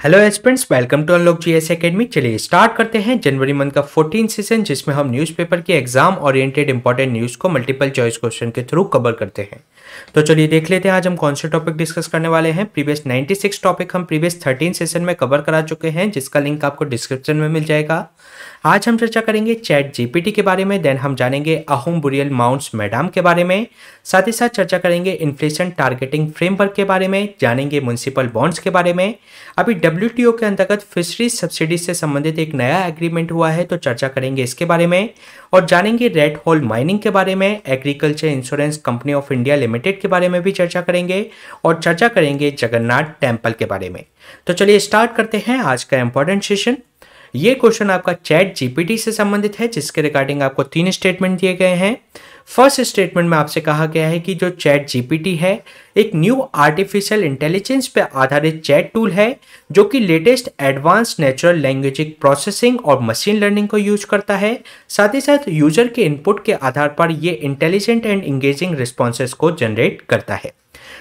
Hello aspirants, welcome to unlock GS academy. चलिए start करते हैं जनवरी मंथ का 14 सेशन, जिसमें हम न्यूज़पेपर के एग्जाम ओरिएंटेड इंपॉर्टेंट न्यूज़ को मल्टीपल चॉइस क्वेश्चन के थ्रू कवर करते हैं। तो चलिए देख लेते हैं आज हम कौन से टॉपिक डिस्कस करने वाले हैं। प्रीवियस 96 टॉपिक हम प्रीवियस 13 सेशन में कवर करा चुके हैं, जिसका लिंक आपको डिस्क्रिप्शन में मिल जाएगा। आज हम चर्चा करेंगे चैट जीपीटी के बारे में, देन हम जानेंगे अहोम बुरियल माउंट्स मैडम के बारे में, साथ ही साथ चर्चा करेंगे इन्फ्लेशन टारगेटिंग फ्रेमवर्क के बारे में, जानेंगे म्युनिसिपल बॉन्ड्स के बारे में। अभी डब्ल्यूटीओ के अंतर्गत फिशरीज सब्सिडी से संबंधित एक नया एग्रीमेंट हुआ है, तो चर्चा करेंगे इसके बारे में और जानेंगे रेड होल माइनिंग के बारे में। Agriculture insurance company of India limited के बारे में भी चर्चा करेंगे और चर्चा करेंगे जगन्नाथ टेम्पल के बारे में। तो चलिए स्टार्ट करते हैं आज का इंपॉर्टेंट सेशन। ये क्वेश्चन आपका चैट जीपीटी से संबंधित है, जिसके रिगार्डिंग आपको 3 स्टेटमेंट दिए गए हैं। फर्स्ट स्टेटमेंट में आपसे कहा गया है कि जो चैट जीपीटी है एक न्यू आर्टिफिशियल इंटेलिजेंस पे आधारित चैट टूल है, जो कि latest advance natural language processing और मशीन लर्निंग को यूज करता है। साथ ही साथ यूजर के इनपुट के आधार पर ये इंटेलिजेंट एंड इंगेजिंग रिस्पॉन्सेस को जनरेट करता है।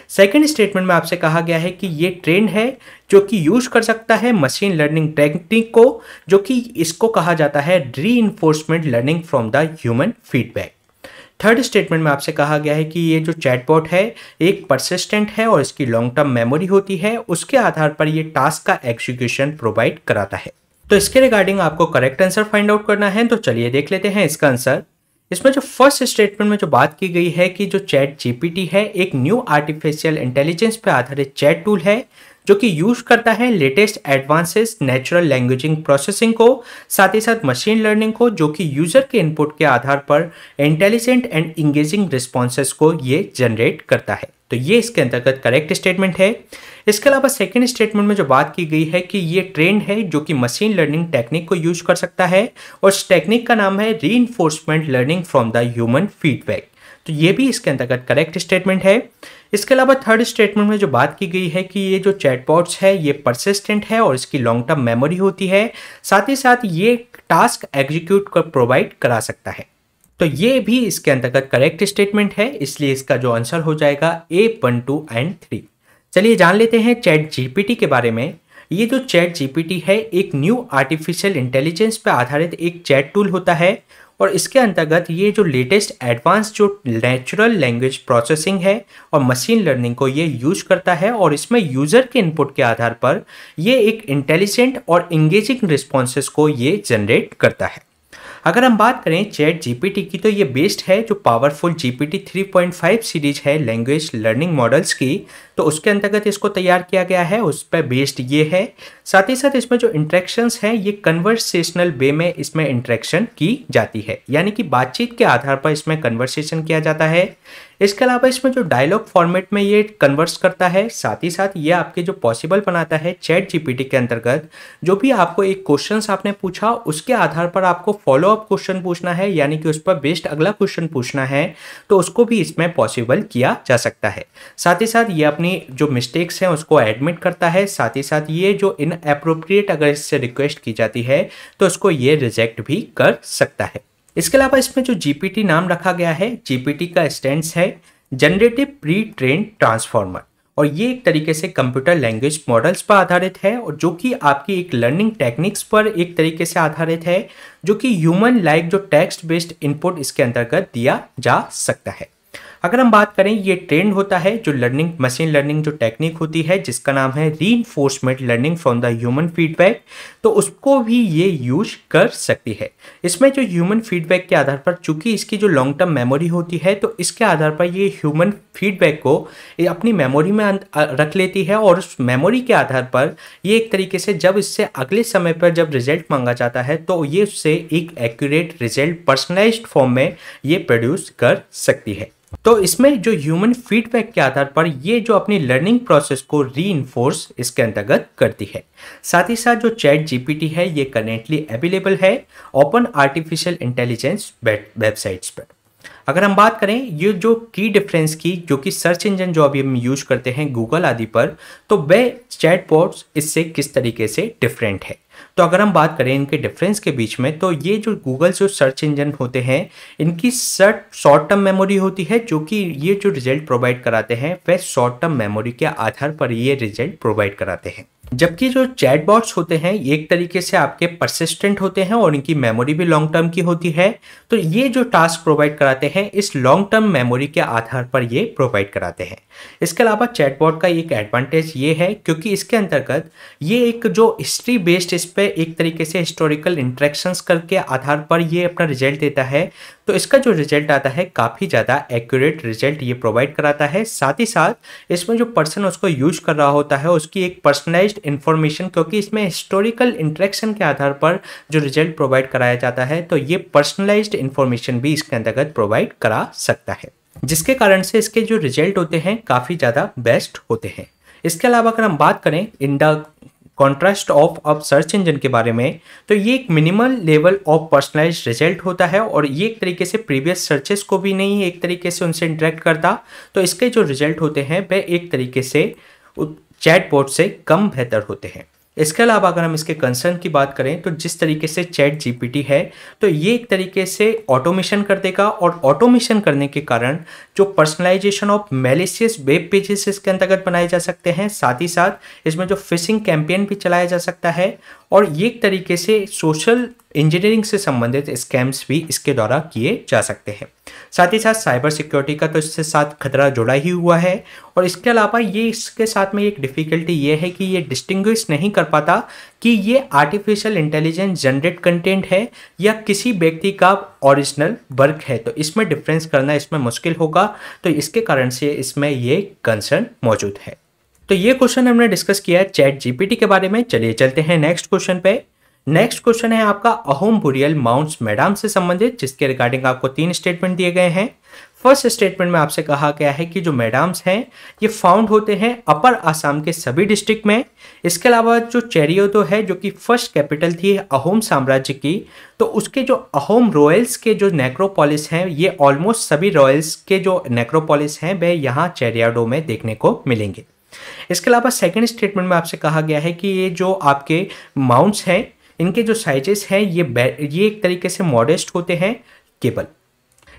सेकेंड स्टेटमेंट में आपसे कहा गया है कि ये ट्रेंड है जो कि यूज कर सकता है मशीन लर्निंग टेक्निक को, जो कि इसको कहा जाता है reinforcement learning from the human feedback. Third statement में आपसे कहा गया है कि ये जो चैटबॉट है एक परसिस्टेंट है और इसकी लॉन्ग टर्म मेमोरी होती है, उसके आधार पर ये टास्क का एग्जीक्यूशन प्रोवाइड कराता है। तो इसके रिगार्डिंग आपको करेक्ट आंसर फाइंड आउट करना है, तो चलिए देख लेते हैं इसका आंसर। इसमें जो फर्स्ट स्टेटमेंट में जो बात की गई है कि जो चैट जीपीटी है एक न्यू आर्टिफिशियल इंटेलिजेंस पे आधारित चैट टूल है, जो कि यूज करता है लेटेस्ट एडवांसेस नेचुरल लैंग्वेजिंग प्रोसेसिंग को, साथ ही साथ मशीन लर्निंग को, जो कि यूजर के इनपुट के आधार पर इंटेलिजेंट एंड इंगेजिंग रिस्पॉन्सेस को ये जनरेट करता है। तो ये इसके अंतर्गत करेक्ट स्टेटमेंट है। इसके अलावा सेकंड स्टेटमेंट में जो बात की गई है कि ये ट्रेंड है जो कि मशीन लर्निंग टेक्निक को यूज कर सकता है और इस टेक्निक का नाम है reinforcement learning from the human feedback. तो ये भी इसके अंतर्गत करेक्ट स्टेटमेंट है। इसके अलावा थर्ड स्टेटमेंट में जो बात की गई है कि ये जो चैटबॉट्स है ये परसिस्टेंट है और इसकी लॉन्ग टर्म मेमोरी होती है, साथ ही साथ ये टास्क एग्जीक्यूट कर प्रोवाइड करा सकता है। तो ये भी इसके अंतर्गत करेक्ट स्टेटमेंट है, इसलिए इसका जो आंसर हो जाएगा A, 1, 2 एंड 3। चलिए जान लेते हैं चैट जीपीटी के बारे में। ये जो चैट जीपीटी है एक न्यू आर्टिफिशियल इंटेलिजेंस पर आधारित एक चैट टूल होता है और इसके अंतर्गत ये जो लेटेस्ट एडवांस जो नेचुरल लैंग्वेज प्रोसेसिंग है और मशीन लर्निंग को ये यूज करता है और इसमें यूजर के इनपुट के आधार पर ये एक इंटेलिजेंट और इंगेजिंग रिस्पॉन्सेस को ये जनरेट करता है। अगर हम बात करें चैट जीपीटी की, तो ये बेस्ड है जो पावरफुल जीपीटी 3.5 सीरीज है लैंग्वेज लर्निंग मॉडल्स की, तो उसके अंतर्गत इसको तैयार किया गया है, उस पर बेस्ड ये है। साथ ही साथ इसमें जो इंटरेक्शंस हैं ये कन्वर्सेशनल वे में इसमें इंटरेक्शन की जाती है, यानी कि बातचीत के आधार पर इसमें कन्वर्सेशन किया जाता है। इसके अलावा इसमें जो डायलॉग फॉर्मेट में ये कन्वर्स करता है, साथ ही साथ ये आपके जो पॉसिबल बनाता है चैट जीपीटी के अंतर्गत जो भी आपको एक क्वेश्चंस आपने पूछा उसके आधार पर आपको फॉलो अप क्वेश्चन पूछना है, यानी कि उस पर बेस्ड अगला क्वेश्चन पूछना है, तो उसको भी इसमें पॉसिबल किया जा सकता है। साथ ही साथ ये अपनी जो मिस्टेक्स हैं उसको एडमिट करता है, साथ ही साथ ये जो इनअप्रोप्रिएट अगर इससे रिक्वेस्ट की जाती है तो उसको ये रिजेक्ट भी कर सकता है। इसके अलावा इसमें जो जीपीटी नाम रखा गया है, जीपीटी का स्टैंड्स है जनरेटिव प्री ट्रेन ट्रांसफॉर्मर, और ये एक तरीके से कंप्यूटर लैंग्वेज मॉडल्स पर आधारित है और जो कि आपकी एक लर्निंग टेक्निक्स पर एक तरीके से आधारित है, जो कि ह्यूमन लाइक जो टेक्स्ट बेस्ड इनपुट इसके अंतर्गत दिया जा सकता है। अगर हम बात करें ये ट्रेंड होता है जो लर्निंग मशीन लर्निंग जो टेक्निक होती है जिसका नाम है reinforcement learning from the human feedback, तो उसको भी ये यूज कर सकती है। इसमें जो ह्यूमन फीडबैक के आधार पर, चूंकि इसकी जो लॉन्ग टर्म मेमोरी होती है, तो इसके आधार पर ये ह्यूमन फीडबैक को ये अपनी मेमोरी में रख लेती है और उस मेमोरी के आधार पर ये एक तरीके से जब इससे अगले समय पर जब रिजल्ट मांगा जाता है तो ये उससे एक एक्यूरेट रिजल्ट पर्सनलाइज्ड फॉर्म में ये प्रोड्यूस कर सकती है। तो इसमें जो ह्यूमन फीडबैक के आधार पर ये जो अपनी लर्निंग प्रोसेस को रीइंफोर्स इसके अंतर्गत करती है। साथ ही साथ जो चैट जीपीटी है ये करेंटली अवेलेबल है ओपन आर्टिफिशियल इंटेलिजेंस वेबसाइट्स पर। अगर हम बात करें ये जो की डिफरेंस की, जो कि सर्च इंजन जो अभी हम यूज करते हैं गूगल आदि पर, तो वह चैटबॉट्स इससे किस तरीके से डिफरेंट है। तो अगर हम बात करें इनके डिफरेंस के बीच में, तो ये जो गूगल जो सर्च इंजन होते हैं, इनकी शॉर्ट टर्म मेमोरी होती है, जो कि ये जो रिजल्ट प्रोवाइड कराते हैं वह शॉर्ट टर्म मेमोरी के आधार पर ये रिजल्ट प्रोवाइड कराते हैं। जबकि जो चैटबॉट्स होते हैं ये एक तरीके से आपके परसिस्टेंट होते हैं और इनकी मेमोरी भी लॉन्ग टर्म की होती है। तो ये जो टास्क प्रोवाइड कराते हैं इस लॉन्ग टर्म मेमोरी के आधार पर ये प्रोवाइड कराते हैं। इसके अलावा चैटबॉट का एक एडवांटेज ये है क्योंकि इसके अंतर्गत ये एक जो हिस्ट्री बेस्ड इस पे एक तरीके से हिस्टोरिकल इंटरेक्शंस करके आधार पर ये अपना रिजल्ट देता है। तो इसका जो रिजल्ट आता है काफ़ी ज़्यादा एक्यूरेट रिजल्ट ये प्रोवाइड कराता है। साथ ही साथ इसमें जो पर्सन उसको यूज कर रहा होता है उसकी एक पर्सनलाइज्ड इन्फॉर्मेशन, क्योंकि इसमें हिस्टोरिकल इंटरेक्शन के आधार पर जो रिजल्ट प्रोवाइड कराया जाता है, तो ये पर्सनलाइज्ड इन्फॉर्मेशन भी इसके अंतर्गत प्रोवाइड करा सकता है, जिसके कारण से इसके जो रिजल्ट होते हैं काफ़ी ज़्यादा बेस्ट होते हैं। इसके अलावा अगर हम बात करें in the contrast of search engine के बारे में, तो ये एक minimal level of personalised result होता है और ये एक तरीके से प्रीवियस सर्चेस को भी नहीं एक तरीके से उनसे इंटरेक्ट करता। तो इसके जो रिजल्ट होते हैं वे एक तरीके से चैटबॉट से कम बेहतर होते हैं। इसके अलावा अगर हम इसके कंसर्न की बात करें, तो जिस तरीके से चैट जीपीटी है, तो ये एक तरीके से ऑटोमेशन कर देगा और ऑटोमेशन करने के कारण जो personalisation of malicious web pages इसके अंतर्गत बनाए जा सकते हैं। साथ ही साथ इसमें जो फिशिंग कैंपेन भी चलाया जा सकता है और ये एक तरीके से सोशल इंजीनियरिंग से संबंधित स्कैम्स भी इसके द्वारा किए जा सकते हैं। साथ ही साथ साइबर सिक्योरिटी का तो इससे साथ खतरा जुड़ा ही हुआ है और इसके अलावा ये इसके साथ में एक डिफ़िकल्टी ये है कि ये डिस्टिंग्विश नहीं कर पाता कि ये आर्टिफिशियल इंटेलिजेंस जनरेट कंटेंट है या किसी व्यक्ति का ओरिजिनल वर्क है। तो इसमें डिफरेंस करना इसमें मुश्किल होगा, तो इसके कारण से इसमें ये कंसर्न मौजूद है। तो ये क्वेश्चन हमने डिस्कस किया है चैट जीपीटी के बारे में। चलिए चलते हैं नेक्स्ट क्वेश्चन पे। नेक्स्ट क्वेश्चन है आपका अहोम बुरियल माउंट्स मैदाम से संबंधित, जिसके रिगार्डिंग आपको 3 स्टेटमेंट दिए गए हैं। फर्स्ट स्टेटमेंट में आपसे कहा गया है कि जो मैदाम्स हैं ये फाउंड होते हैं अपर आसाम के सभी डिस्ट्रिक्ट में। इसके अलावा जो चेरियोदो है जो कि फर्स्ट कैपिटल थी अहोम साम्राज्य की, तो उसके जो अहोम रॉयल्स के जो नेक्रोपोलिस हैं ये ऑलमोस्ट सभी रॉयल्स के जो नेक्रोपोलिस हैं वे यहाँ चेरियाडो में देखने को मिलेंगे। इसके अलावा सेकेंड स्टेटमेंट में आपसे कहा गया है कि ये जो आपके माउंट्स हैं इनके जो साइजेस हैं ये एक तरीके से मॉडेस्ट होते हैं केवल।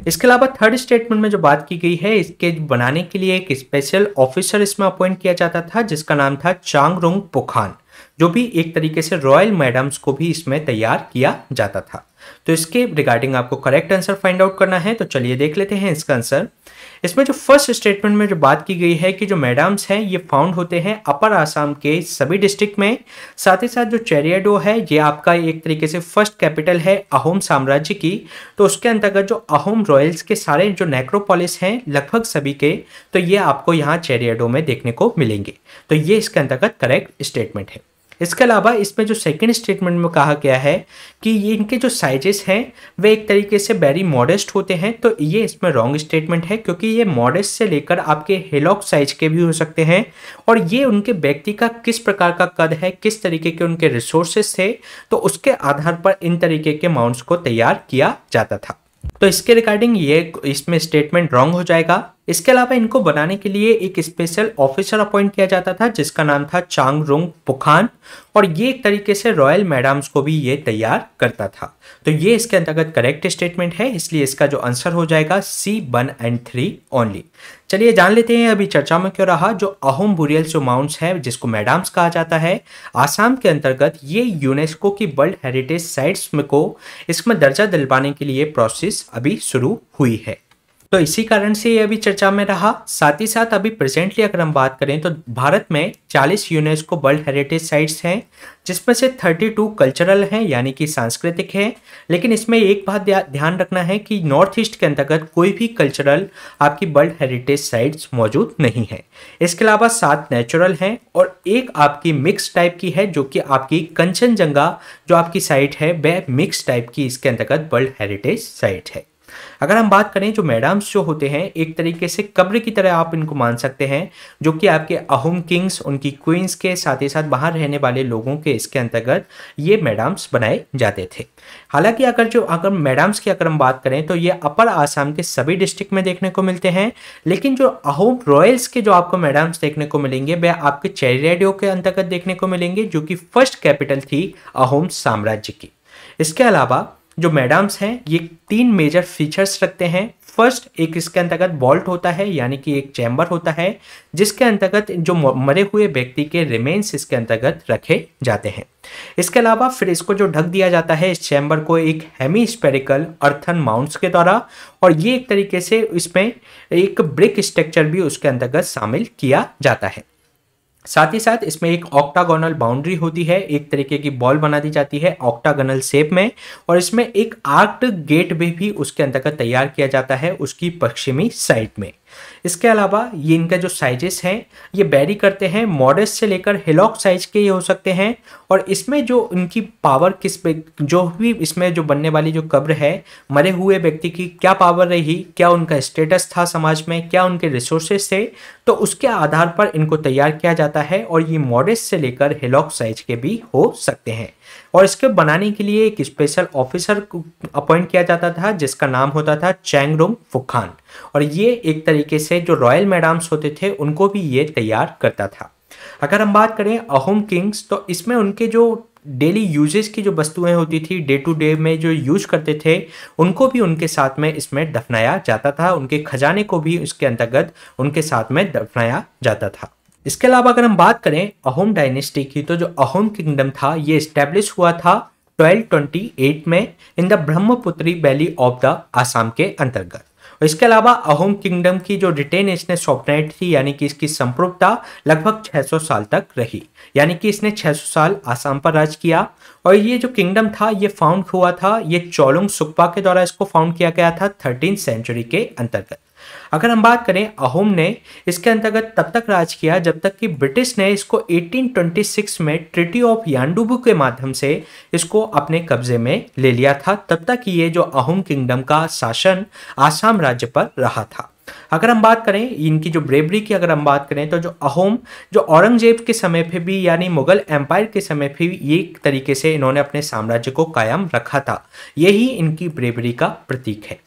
इसके अलावा थर्ड स्टेटमेंट में जो बात की गई है इसके बनाने के लिए एक स्पेशल ऑफिसर इसमें अपॉइंट किया जाता था जिसका नाम था चांगरोंग पोखान, जो भी एक तरीके से रॉयल मैडम्स को भी इसमें तैयार किया जाता था। तो इसके रिगार्डिंग आपको करेक्ट आंसर फाइंड आउट करना है, तो चलिए देख लेते हैं इसका आंसर। इसमें जो फर्स्ट स्टेटमेंट में जो बात की गई है कि जो मैडम्स हैं ये फाउंड होते हैं अपर आसाम के सभी डिस्ट्रिक्ट में। साथ ही साथ जो चेरियाडो है ये आपका एक तरीके से फर्स्ट कैपिटल है अहोम साम्राज्य की, तो उसके अंतर्गत जो अहोम रॉयल्स के सारे जो नेक्रोपोलिस हैं लगभग सभी के, तो ये आपको यहाँ चेरियाडो में देखने को मिलेंगे। तो ये इसके अंतर्गत करेक्ट स्टेटमेंट है। इसके अलावा इसमें जो सेकंड स्टेटमेंट में कहा गया है कि ये इनके जो साइजेस हैं वे एक तरीके से वेरी मॉडेस्ट होते हैं, तो ये इसमें रॉन्ग स्टेटमेंट है क्योंकि ये मॉडेस्ट से लेकर आपके हेलॉक साइज के भी हो सकते हैं और ये उनके व्यक्ति का किस प्रकार का कद है, किस तरीके के उनके रिसोर्सेस थे, तो उसके आधार पर इन तरीके के माउंट्स को तैयार किया जाता था। तो इसके रिगार्डिंग ये इसमें स्टेटमेंट रॉन्ग हो जाएगा। इसके अलावा इनको बनाने के लिए एक स्पेशल ऑफिसर अपॉइंट किया जाता था जिसका नाम था चांगरोंग पोखान और ये एक तरीके से रॉयल मैडम्स को भी ये तैयार करता था। तो ये इसके अंतर्गत करेक्ट स्टेटमेंट है, इसलिए इसका जो आंसर हो जाएगा C 1 और 3 ओनली। चलिए जान लेते हैं अभी चर्चा में क्यों रहा जो अहोम बुरियल जो माउंट्स है जिसको मैडम्स कहा जाता है आसाम के अंतर्गत, ये यूनेस्को की वर्ल्ड हेरिटेज साइट्स में को इसमें दर्जा दिलवाने के लिए प्रोसेस अभी शुरू हुई है, तो इसी कारण से ये अभी चर्चा में रहा। साथ ही साथ अभी प्रेजेंटली अगर हम बात करें तो भारत में 40 यूनेस्को वर्ल्ड हेरिटेज साइट्स हैं जिसमें से 32 कल्चरल हैं यानी कि सांस्कृतिक है, लेकिन इसमें एक बात ध्यान रखना है कि नॉर्थ ईस्ट के अंतर्गत कोई भी कल्चरल आपकी वर्ल्ड हेरिटेज साइट्स मौजूद नहीं है। इसके अलावा 7 नेचुरल हैं और एक आपकी मिक्स टाइप की है जो कि आपकी कंचनजंगा जो आपकी साइट है वह मिक्स टाइप की इसके अंतर्गत वर्ल्ड हेरिटेज साइट है। अगर हम बात करें जो मैडम्स जो होते हैं एक तरीके से कब्र की तरह आप इनको मान सकते हैं, जो कि आपके अहोम किंग्स उनकी क्वींस के साथ ही साथ बाहर रहने वाले लोगों के इसके अंतर्गत ये मैडम्स बनाए जाते थे। हालांकि अगर मैडम्स की अगर हम बात करें तो ये अपर आसाम के सभी डिस्ट्रिक्ट में देखने को मिलते हैं, लेकिन जो अहोम रॉयल्स के जो आपको मैडम्स देखने को मिलेंगे वह आपके चेरियाडियो के अंतर्गत देखने को मिलेंगे, जो कि फर्स्ट कैपिटल थी अहोम साम्राज्य की। इसके अलावा जो मैडम्स हैं ये 3 मेजर फीचर्स रखते हैं। फर्स्ट, एक इसके अंतर्गत वॉल्ट होता है, यानी कि एक चैम्बर होता है जिसके अंतर्गत जो मरे हुए व्यक्ति के रिमेन्स इसके अंतर्गत रखे जाते हैं। इसके अलावा फिर इसको जो ढक दिया जाता है इस चैम्बर को एक हेमी स्पेरिकल अर्थन माउंट्स के द्वारा, और ये एक तरीके से इसमें एक ब्रिक स्ट्रक्चर भी उसके अंतर्गत शामिल किया जाता है। साथ ही साथ इसमें एक ऑक्टागोनल बाउंड्री होती है, एक तरीके की बॉल बना दी जाती है ऑक्टागोनल शेप में, और इसमें एक आर्क्ड गेट भी उसके अंतर्गत तैयार किया जाता है उसकी पश्चिमी साइड में। इसके अलावा ये इनका जो साइजेस हैं ये वेरी करते हैं, मॉडेस्ट से लेकर हिलॉक साइज के ये हो सकते हैं। और इसमें जो इनकी पावर जो भी इसमें जो बनने वाली जो कब्र है मरे हुए व्यक्ति की क्या पावर रही, क्या उनका स्टेटस था समाज में, क्या उनके रिसोर्सेस थे, तो उसके आधार पर इनको तैयार किया जाता है। और ये मॉडेस्ट से लेकर हिलॉक साइज के भी हो सकते हैं। और इसके बनाने के लिए एक स्पेशल ऑफिसर अपॉइंट किया जाता था जिसका नाम होता था चैंगरुंग फुखान, और ये एक तरीके से जो रॉयल मैडम्स होते थे उनको भी ये तैयार करता था। अगर हम बात करें अहोम किंग्स, तो इसमें उनके जो डेली यूजेस की जो वस्तुएं होती थी, डे टू डे में जो यूज करते थे, उनको भी उनके साथ में इसमें दफनाया जाता था। उनके खजाने को भी इसके अंतर्गत उनके साथ में दफनाया जाता था। इसके अलावा अगर हम बात करें अहोम डायनेस्टी की, तो जो अहोम किंगडम था ये स्टैब्लिश हुआ था 1228 में in the Brahmaputra valley of the Assam के अंतर्गत। और इसके अलावा अहोम किंगडम की जो रिटेन इसने सॉफ्टनेट थी, यानी कि इसकी संप्रभुता लगभग 600 साल तक रही, यानी कि इसने 600 साल आसाम पर राज किया। और ये जो किंगडम था ये फाउंड हुआ था, ये चोलुंग सुक्पा के द्वारा इसको फाउंड किया गया था 13th सेंचुरी के अंतर्गत। अगर हम बात करें अहोम ने इसके अंतर्गत तब तक राज किया जब तक कि ब्रिटिश ने इसको 1826 में ट्रीटी ऑफ यांडुबू के माध्यम से इसको अपने कब्जे में ले लिया था। तब तक ये जो अहोम किंगडम का शासन आसाम राज्य पर रहा था। अगर हम बात करें इनकी जो ब्रेवरी की अगर हम बात करें, तो जो अहोम जो औरंगजेब के समय पे भी, यानी मुगल एम्पायर के समय पे भी ये एक तरीके से इन्होंने अपने साम्राज्य को कायम रखा था। यही इनकी ब्रेवरी का प्रतीक है।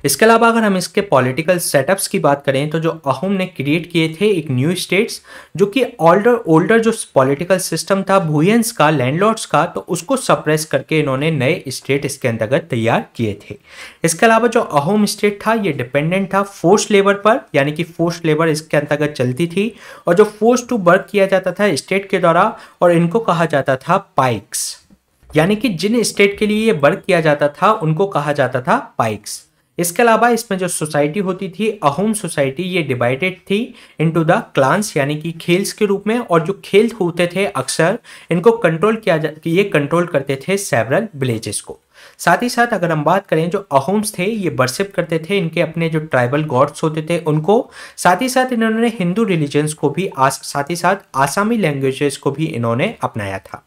इसके अलावा अगर हम इसके पॉलिटिकल सेटअप्स की बात करें, तो जो अहोम ने क्रिएट किए थे एक न्यू स्टेट्स, जो कि ओल्डर जो पॉलिटिकल सिस्टम था भूयंस का, लैंडलॉर्ड्स का, तो उसको सप्रेस करके इन्होंने नए स्टेट इसके अंतर्गत तैयार किए थे। इसके अलावा जो अहोम स्टेट था ये डिपेंडेंट था फोर्स लेबर पर, यानी कि फोर्स लेबर इसके अंतर्गत चलती थी, और जो फोर्स टू वर्क किया जाता था स्टेट के द्वारा, और इनको कहा जाता था पाइक्स, यानी कि जिन स्टेट के लिए ये वर्क किया जाता था उनको कहा जाता था पाइक्स। इसके अलावा इसमें जो सोसाइटी होती थी अहोम सोसाइटी, ये डिवाइडेड थी इनटू द क्लान्स, यानी कि खेल्स के रूप में, और जो खेल होते थे अक्सर इनको ये कंट्रोल करते थे सेवरल विलेजेस को। साथ ही साथ अगर हम बात करें जो अहोम्स थे ये वर्शिप करते थे इनके अपने जो ट्राइबल गॉड्स होते थे उनको, साथ ही साथ इन्होंने हिंदू रिलीजन्स को भी, साथ ही साथ आसामी लैंग्वेजेस को भी इन्होंने अपनाया था।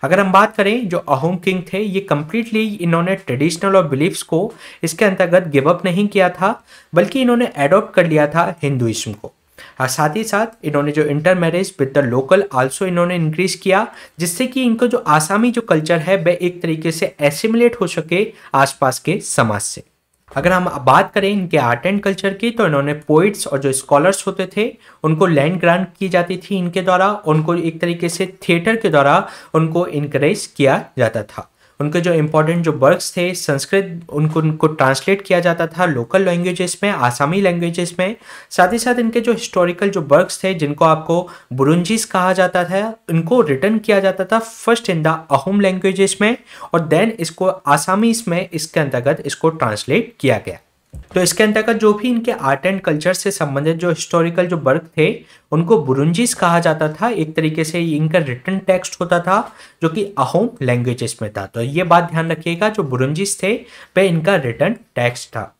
अगर हम बात करें जो अहोम किंग थे ये कंप्लीटली इन्होंने ट्रेडिशनल और बिलीफ्स को इसके अंतर्गत गिव अप नहीं किया था, बल्कि इन्होंने एडॉप्ट कर लिया था हिंदुइज्म को। और साथ ही साथ इन्होंने जो inter marriage with the local also इन्होंने इंक्रीज किया, जिससे कि इनको जो आसामी जो कल्चर है वह एक तरीके से एसिमुलेट हो सके आसपास के समाज से। अगर हम बात करें इनके आर्ट एंड कल्चर की, तो इन्होंने पोइट्स और जो स्कॉलर्स होते थे उनको लैंड ग्रांट की जाती थी इनके द्वारा, उनको एक तरीके से थिएटर के द्वारा उनको इनकरेज किया जाता था। उनके जो इम्पोर्टेंट जो वर्क्स थे संस्कृत उनको ट्रांसलेट किया जाता था लोकल लैंग्वेजेस में, आसामी लैंग्वेजेस में। साथ ही साथ इनके जो हिस्टोरिकल जो वर्क्स थे जिनको आपको बुरुंजीस कहा जाता था, इनको रिटर्न किया जाता था first in the Ahom languages में, और देन इसको आसामीज में इसके अंतर्गत इसको ट्रांसलेट किया गया। तो इसके अंतर्गत जो भी इनके आर्ट एंड कल्चर से संबंधित जो हिस्टोरिकल जो वर्क थे उनको बुरुंजीस कहा जाता था। एक तरीके से इनका रिटन टेक्स्ट होता था जो कि अहोम लैंग्वेजेस में था। तो ये बात ध्यान रखिएगा, जो बुरुंजीस थे वह इनका रिटन टेक्स्ट था।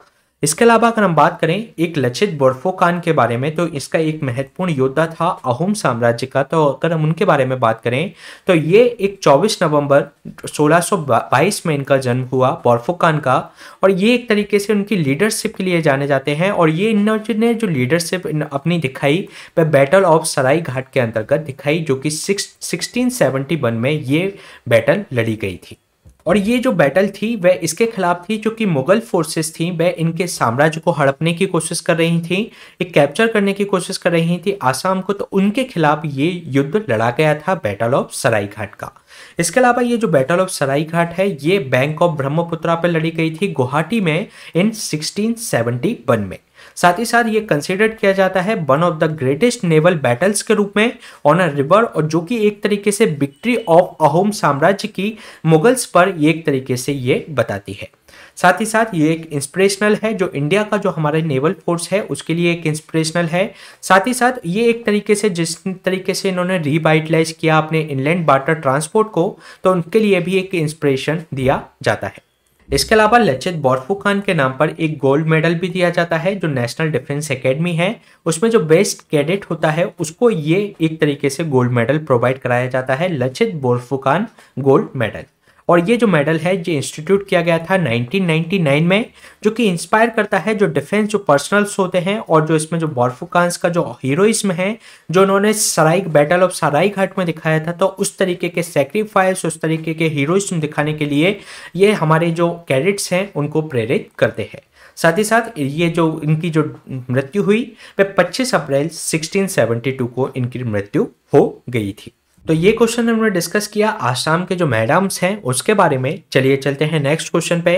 इसके अलावा अगर हम बात करें एक लचित बोर्फुकान के बारे में, तो इसका एक महत्वपूर्ण योद्धा था अहोम साम्राज्य का। तो अगर हम उनके बारे में बात करें तो ये एक 24 नवंबर 1622 में इनका जन्म हुआ बोर्फुकान का, और ये एक तरीके से उनकी लीडरशिप के लिए जाने जाते हैं। और ये इन्होंने जो लीडरशिप अपनी दिखाई वह बैटल ऑफ सराय घाट के अंतर्गत दिखाई, जो कि 1671 में ये बैटल लड़ी गई थी। और ये जो बैटल थी वह इसके खिलाफ थी, जो कि मुगल फोर्सेस थी वह इनके साम्राज्य को हड़पने की कोशिश कर रही थी, एक कैप्चर करने की कोशिश कर रही थी आसाम को। तो उनके खिलाफ ये युद्ध लड़ा गया था बैटल ऑफ सराय घाट का। इसके अलावा ये जो बैटल ऑफ सराय घाट है ये बैंक ऑफ ब्रह्मपुत्रा पर लड़ी गई थी गुवाहाटी में इन 1671 में। साथ ही साथ ये कंसिडर किया जाता है one of the greatest naval battles के रूप में ऑन अ रिवर, और जो कि एक तरीके से विक्ट्री ऑफ अहोम साम्राज्य की मुगल्स पर ये एक तरीके से ये बताती है। साथ ही साथ ये एक इंस्पिरेशनल है, जो इंडिया का जो हमारे नेवल फोर्स है उसके लिए एक इंस्पिरेशनल है। साथ ही साथ ये एक तरीके से जिस तरीके से इन्होंने रिवाइटलाइज किया अपने इनलैंड वाटर ट्रांसपोर्ट को, तो उनके लिए भी एक इंस्पिरेशन दिया जाता है। इसके अलावा लचित बोर्फुकान के नाम पर एक गोल्ड मेडल भी दिया जाता है, जो नेशनल डिफेंस एकेडमी है उसमें जो बेस्ट कैडेट होता है उसको ये एक तरीके से गोल्ड मेडल प्रोवाइड कराया जाता है, लचित बोर्फुकान गोल्ड मेडल। और ये जो मेडल है ये इंस्टीट्यूट किया गया था 1999 में, जो कि इंस्पायर करता है जो डिफेंस जो पर्सनल्स होते हैं, और जो इसमें जो बोर्फुकान्स का जो हीरोइज्म है जो उन्होंने सराय बैटल ऑफ सराय घाट में दिखाया था, तो उस तरीके के सेक्रीफाइस, उस तरीके के हीरोइज्म दिखाने के लिए ये हमारे जो कैडेट्स हैं उनको प्रेरित करते हैं। साथ ही साथ ये जो इनकी जो मृत्यु हुई वह 25 अप्रैल 1672 को इनकी मृत्यु हो गई थी। तो ये क्वेश्चन हमने डिस्कस किया आसाम के जो मैडम्स हैं उसके बारे में। चलिए चलते हैं नेक्स्ट क्वेश्चन पे।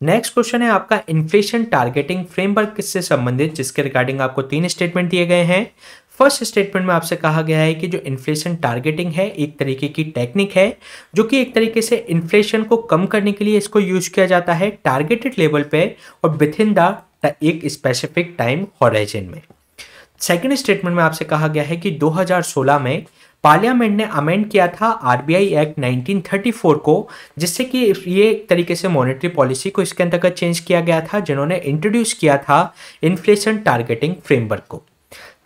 नेक्स्ट क्वेश्चन है आपका इन्फ्लेशन टारगेटिंग फ्रेमवर्क किससे संबंधित, जिसके रिगार्डिंग आपको 3 स्टेटमेंट दिए गए हैं। फर्स्ट स्टेटमेंट में आपसे कहा गया है कि जो इन्फ्लेशन टारगेटिंग है एक तरीके की टेक्निक है, जो कि एक तरीके से इन्फ्लेशन को कम करने के लिए इसको यूज किया जाता है टारगेटेड लेवल पे और विद इन द एक स्पेसिफिक टाइम हॉराइजन में। सेकेंड स्टेटमेंट में आपसे कहा गया है कि 2016 में पार्लियामेंट ने अमेंड किया था आरबीआई एक्ट 1934 को, जिससे कि ये एक तरीके से मॉनेटरी पॉलिसी को इसके अंतर्गत चेंज किया गया था, जिन्होंने इंट्रोड्यूस किया था इन्फ्लेशन टारगेटिंग फ्रेमवर्क को।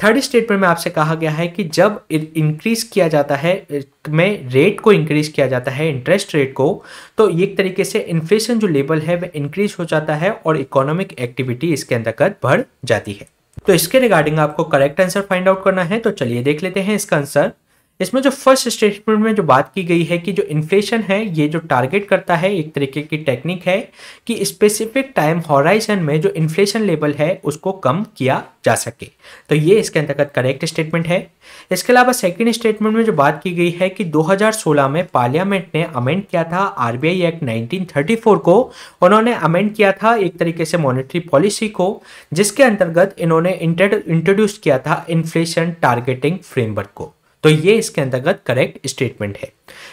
थर्ड स्टेटमेंट में आपसे कहा गया है कि जब इंक्रीज किया जाता है में रेट को इंक्रीज किया जाता है इंटरेस्ट रेट को, तो एक तरीके से इन्फ्लेशन जो लेवल है वह इंक्रीज हो जाता है और इकोनॉमिक एक्टिविटी इसके अंतर्गत बढ़ जाती है। तो इसके रिगार्डिंग आपको करेक्ट आंसर फाइंड आउट करना है। तो चलिए देख लेते हैं इसका आंसर। इसमें जो फर्स्ट स्टेटमेंट में जो बात की गई है कि जो इन्फ्लेशन है ये जो टारगेट करता है एक तरीके की टेक्निक है कि स्पेसिफिक टाइम हॉराइजन में जो इन्फ्लेशन लेवल है उसको कम किया जा सके, तो ये इसके अंतर्गत करेक्ट स्टेटमेंट है। इसके अलावा सेकंड स्टेटमेंट में जो बात की गई है कि 2016 में पार्लियामेंट ने अमेंड किया था आरबीआई एक्ट 1934 को, उन्होंने अमेंड किया था एक तरीके से मॉनेटरी पॉलिसी को, जिसके अंतर्गत इन्होंने इंट्रोड्यूस किया था इन्फ्लेशन टारगेटिंग फ्रेमवर्क को, तो ये इसके अंतर्गत करेक्ट स्टेटमेंट है।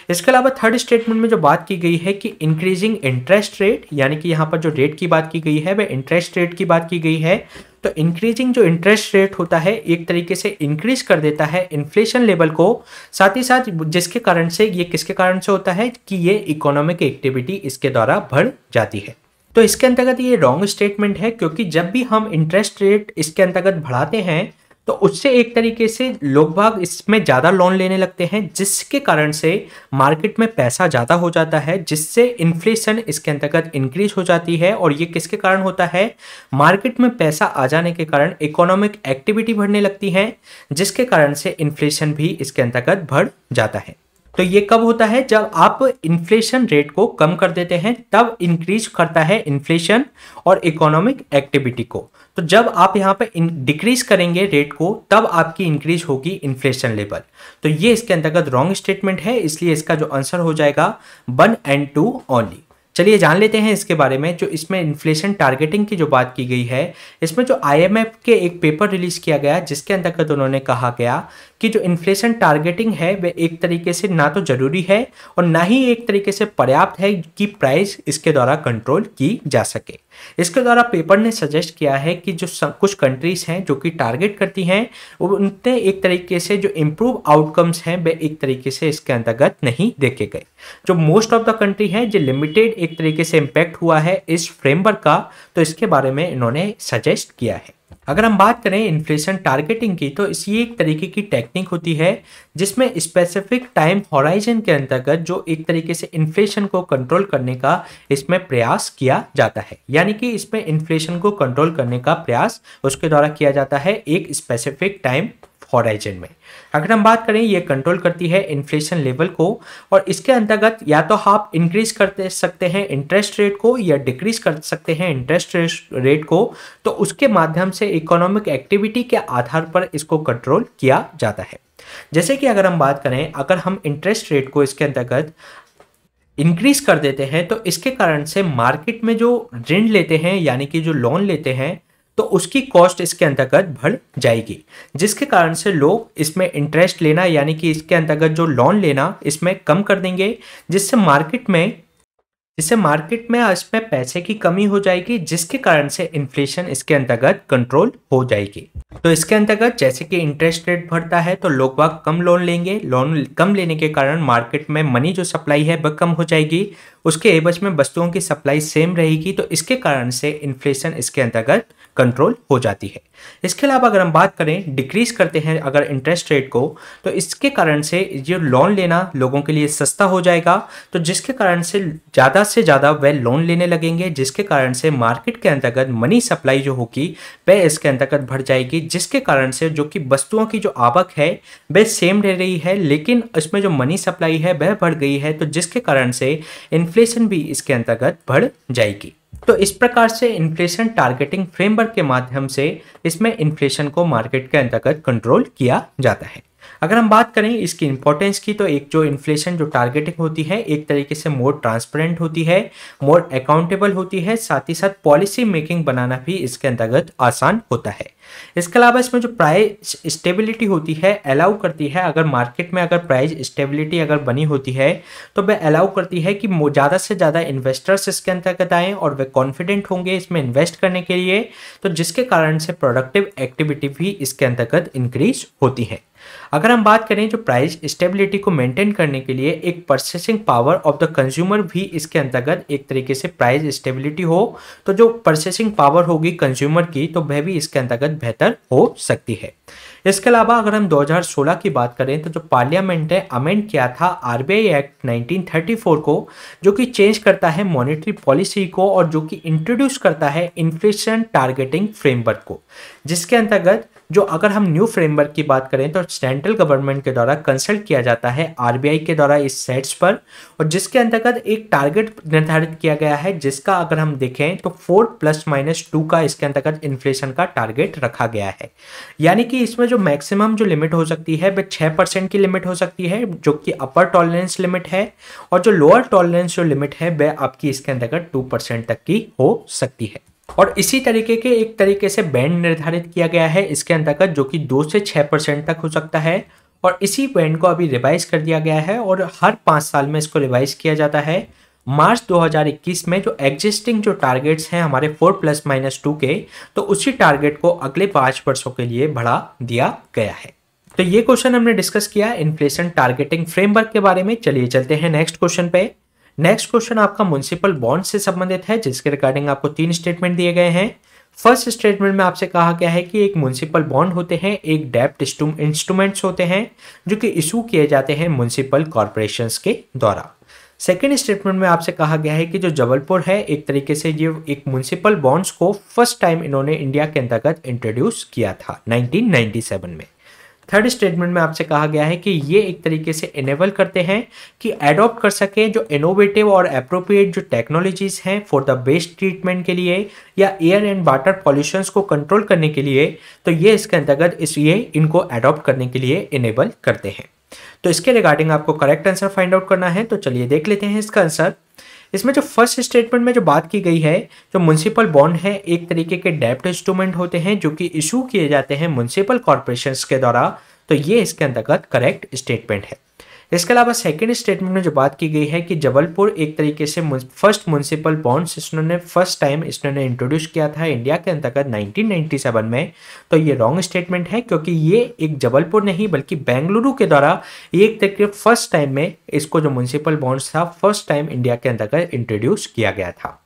इसके अलावा थर्ड स्टेटमेंट में जो बात की गई है कि इंक्रीजिंग इंटरेस्ट रेट, यानी कि यहाँ पर जो रेट की बात की गई है वह इंटरेस्ट रेट की बात की गई है, तो इंक्रीजिंग जो इंटरेस्ट रेट होता है एक तरीके से इंक्रीज कर देता है इन्फ्लेशन लेवल को, साथ ही साथ जिसके कारण से ये किसके कारण से होता है कि ये इकोनॉमिक एक्टिविटी इसके द्वारा बढ़ जाती है। तो इसके अंतर्गत ये रॉन्ग स्टेटमेंट है, क्योंकि जब भी हम इंटरेस्ट रेट इसके अंतर्गत बढ़ाते हैं तो उससे एक तरीके से लोग बाग इसमें ज़्यादा लोन लेने लगते हैं, जिसके कारण से मार्केट में पैसा ज़्यादा हो जाता है, जिससे इन्फ्लेशन इसके अंतर्गत इंक्रीज हो जाती है। और ये किसके कारण होता है, मार्केट में पैसा आ जाने के कारण इकोनॉमिक एक्टिविटी बढ़ने लगती है, जिसके कारण से इन्फ्लेशन भी इसके अंतर्गत बढ़ जाता है। तो ये कब होता है, जब आप इन्फ्लेशन रेट को कम कर देते हैं तब इंक्रीज करता है इन्फ्लेशन और इकोनॉमिक एक्टिविटी को। तो जब आप यहाँ पे डिक्रीज करेंगे रेट को तब आपकी इंक्रीज होगी इन्फ्लेशन लेवल। तो ये इसके अंतर्गत रॉन्ग स्टेटमेंट है, इसलिए इसका जो आंसर हो जाएगा 1 and 2 ओनली। चलिए जान लेते हैं इसके बारे में। जो इसमें इन्फ्लेशन टारगेटिंग की जो बात की गई है, इसमें जो आईएमएफ के एक पेपर रिलीज किया गया जिसके अंतर्गत उन्होंने कहा गया कि जो इन्फ्लेशन टारगेटिंग है वह एक तरीके से ना तो जरूरी है और ना ही एक तरीके से पर्याप्त है कि प्राइस इसके द्वारा कंट्रोल की जा सके। इसके द्वारा पेपर ने सजेस्ट किया है कि जो कुछ कंट्रीज हैं जो कि टारगेट करती हैं उनने एक तरीके से जो इम्प्रूव आउटकम्स हैं वे एक तरीके से इसके अंतर्गत नहीं देखे गए। जो मोस्ट ऑफ द कंट्री हैं जो लिमिटेड एक तरीके से इम्पैक्ट हुआ है इस फ्रेमवर्क का, तो इसके बारे में इन्होंने सजेस्ट किया है। अगर हम बात करें इन्फ्लेशन टारगेटिंग की, तो ये एक तरीके की टेक्निक होती है जिसमें स्पेसिफिक टाइम हॉराइजन के अंतर्गत जो एक तरीके से इन्फ्लेशन को कंट्रोल करने का इसमें प्रयास किया जाता है। यानी कि इसमें इन्फ्लेशन को कंट्रोल करने का प्रयास उसके द्वारा किया जाता है एक स्पेसिफिक टाइम हॉराइजन में। अगर हम बात करें, ये कंट्रोल करती है इन्फ्लेशन लेवल को, और इसके अंतर्गत या तो आप इंक्रीज कर सकते हैं इंटरेस्ट रेट को या डिक्रीज कर सकते हैं इंटरेस्ट रेट को, तो उसके माध्यम से इकोनॉमिक एक्टिविटी के आधार पर इसको कंट्रोल किया जाता है। जैसे कि अगर हम बात करें, अगर हम इंटरेस्ट रेट को इसके अंतर्गत इंक्रीज कर देते हैं, तो इसके कारण से मार्केट में जो ऋण लेते हैं यानी कि जो लोन लेते हैं, तो उसकी कॉस्ट इसके अंतर्गत बढ़ जाएगी, जिसके कारण से लोग इसमें इंटरेस्ट लेना यानी कि इसके अंतर्गत जो लोन लेना इसमें कम कर देंगे, जिससे मार्केट में इसमें पैसे की कमी हो जाएगी, जिसके कारण से इन्फ्लेशन इसके अंतर्गत कंट्रोल हो जाएगी। तो इसके अंतर्गत जैसे कि इंटरेस्ट रेट बढ़ता है तो लोग बाग कम लोन लेंगे, लोन कम लेने के कारण मार्केट में मनी जो सप्लाई है वह कम हो जाएगी, उसके एवज में वस्तुओं की सप्लाई सेम रहेगी, तो इसके कारण से इन्फ्लेशन इसके अंतर्गत कंट्रोल हो जाती है। इसके अलावा अगर हम बात करें डिक्रीज करते हैं अगर इंटरेस्ट रेट को, तो इसके कारण से जो लोन लेना लोगों के लिए सस्ता हो जाएगा, तो जिसके कारण से ज़्यादा वह लोन लेने लगेंगे, जिसके कारण से मार्केट के अंतर्गत मनी सप्लाई जो होगी वह इसके अंतर्गत बढ़ जाएगी, जिसके कारण से जो कि वस्तुओं की जो आवक है वह सेम रह रही है, लेकिन इसमें जो मनी सप्लाई है वह बढ़ गई है, तो जिसके कारण से इन्फ्लेशन भी इसके अंतर्गत बढ़ जाएगी। तो इस प्रकार से इन्फ्लेशन टारगेटिंग फ्रेमवर्क के माध्यम से इसमें इन्फ्लेशन को मार्केट के अंतर्गत कंट्रोल किया जाता है। अगर हम बात करें इसकी इंपॉर्टेंस की, तो एक जो इन्फ्लेशन जो टारगेटिंग होती है एक तरीके से मोर ट्रांसपेरेंट होती है, मोर अकाउंटेबल होती है, साथ ही साथ पॉलिसी मेकिंग बनाना भी इसके अंतर्गत आसान होता है। इसके अलावा इसमें जो प्राइस स्टेबिलिटी होती है अलाउ करती है, अगर मार्केट में अगर प्राइस स्टेबिलिटी अगर बनी होती है तो वह अलाउ करती है कि ज़्यादा से ज़्यादा इन्वेस्टर्स इसके अंतर्गत आएँ और वे कॉन्फिडेंट होंगे इसमें इन्वेस्ट करने के लिए, तो जिसके कारण से प्रोडक्टिव एक्टिविटी भी इसके अंतर्गत इंक्रीज होती है। अगर हम बात करें जो प्राइस स्टेबिलिटी को मेंटेन करने के लिए एक purchasing power of the consumer भी इसके अंतर्गत एक तरीके से प्राइस स्टेबिलिटी हो, तो जो परचेसिंग पावर होगी कंज्यूमर की तो वह भी इसके अंतर्गत बेहतर हो सकती है। इसके अलावा अगर हम 2016 की बात करें तो जो पार्लियामेंट ने अमेंड किया था आरबीआई एक्ट 1934 को, जो कि चेंज करता है मॉनेटरी पॉलिसी को और जो कि इंट्रोड्यूस करता है इन्फ्लेशन टारगेटिंग फ्रेमवर्क को, जिसके अंतर्गत जो अगर हम न्यू फ्रेमवर्क की बात करें तो सेंट्रल गवर्नमेंट के द्वारा कंसल्ट किया जाता है आरबीआई के द्वारा इस सेट्स पर, और जिसके अंतर्गत एक टारगेट निर्धारित किया गया है, जिसका अगर हम देखें तो 4+-2 का इसके अंतर्गत इन्फ्लेशन का टारगेट रखा गया है। यानी कि इसमें जो मैक्सिमम जो लिमिट हो सकती है वह 6% की लिमिट हो सकती है, जो कि अपर टॉलरेंस लिमिट है, और जो लोअर टॉलरेंस जो लिमिट है वह आपकी इसके अंतर्गत 2% तक की हो सकती है। और इसी तरीके के एक तरीके से बैंड निर्धारित किया गया है इसके अंतर्गत, जो कि 2 से 6% तक हो सकता है, और इसी बैंड को अभी रिवाइज कर दिया गया है और हर 5 साल में इसको रिवाइज किया जाता है। मार्च 2021 में जो एग्जिस्टिंग जो टारगेट्स हैं हमारे 4+-2 के, तो उसी टारगेट को अगले 5 वर्षों के लिए बढ़ा दिया गया है। तो ये क्वेश्चन हमने डिस्कस किया इन्फ्लेशन टारगेटिंग फ्रेमवर्क के बारे में। चलिए चलते हैं नेक्स्ट क्वेश्चन पे। नेक्स्ट क्वेश्चन आपका म्युनिसिपल बॉन्ड से संबंधित है, जिसके रिगार्डिंग आपको 3 स्टेटमेंट दिए गए हैं। फर्स्ट स्टेटमेंट में आपसे कहा गया है कि एक म्युनिसिपल बॉन्ड होते हैं, एक डेब्ट इंस्ट्रूमेंट्स होते हैं जो कि इशू किए जाते हैं म्युनिसिपल कॉर्पोरेशंस के द्वारा। सेकेंड स्टेटमेंट में आपसे कहा गया है कि जो जबलपुर है एक तरीके से ये एक म्युनिसिपल बॉन्ड्स को फर्स्ट टाइम इन्होंने इंडिया के अंतर्गत इंट्रोड्यूस किया था 1997 में। थर्ड स्टेटमेंट में आपसे कहा गया है कि ये एक तरीके से इनेबल करते हैं कि एडॉप्ट कर सके जो इनोवेटिव और एप्रोप्रिएट जो टेक्नोलॉजीज हैं फॉर द वेस्ट ट्रीटमेंट के लिए या एयर एंड वाटर पॉल्यूशंस को कंट्रोल करने के लिए, तो ये इसके अंतर्गत ये इनको एडॉप्ट करने के लिए इनेबल करते हैं। तो इसके रिगार्डिंग आपको करेक्ट आंसर फाइंड आउट करना है, तो चलिए देख लेते हैं इसका आंसर। इसमें जो फर्स्ट स्टेटमेंट में जो बात की गई है, जो म्युनिसिपल बॉन्ड है एक तरीके के डेब्ट इंस्ट्रूमेंट होते हैं जो कि इशू किए जाते हैं म्युनिसिपल कॉर्पोरेशंस के द्वारा, तो ये इसके अंतर्गत करेक्ट स्टेटमेंट है। इसके अलावा सेकेंड स्टेटमेंट में जो बात की गई है कि जबलपुर एक तरीके से फर्स्ट म्युनिसिपल बॉन्ड्स इसने फर्स्ट टाइम इसने इंट्रोड्यूस किया था इंडिया के अंतर्गत 1997 में। तो ये रॉन्ग स्टेटमेंट है, क्योंकि ये एक जबलपुर नहीं बल्कि बेंगलुरु के द्वारा एक तरीके फर्स्ट टाइम में इसको जो म्युनिसिपल बॉन्ड्स था फर्स्ट टाइम इंडिया के अंतर्गत इंट्रोड्यूस किया गया था।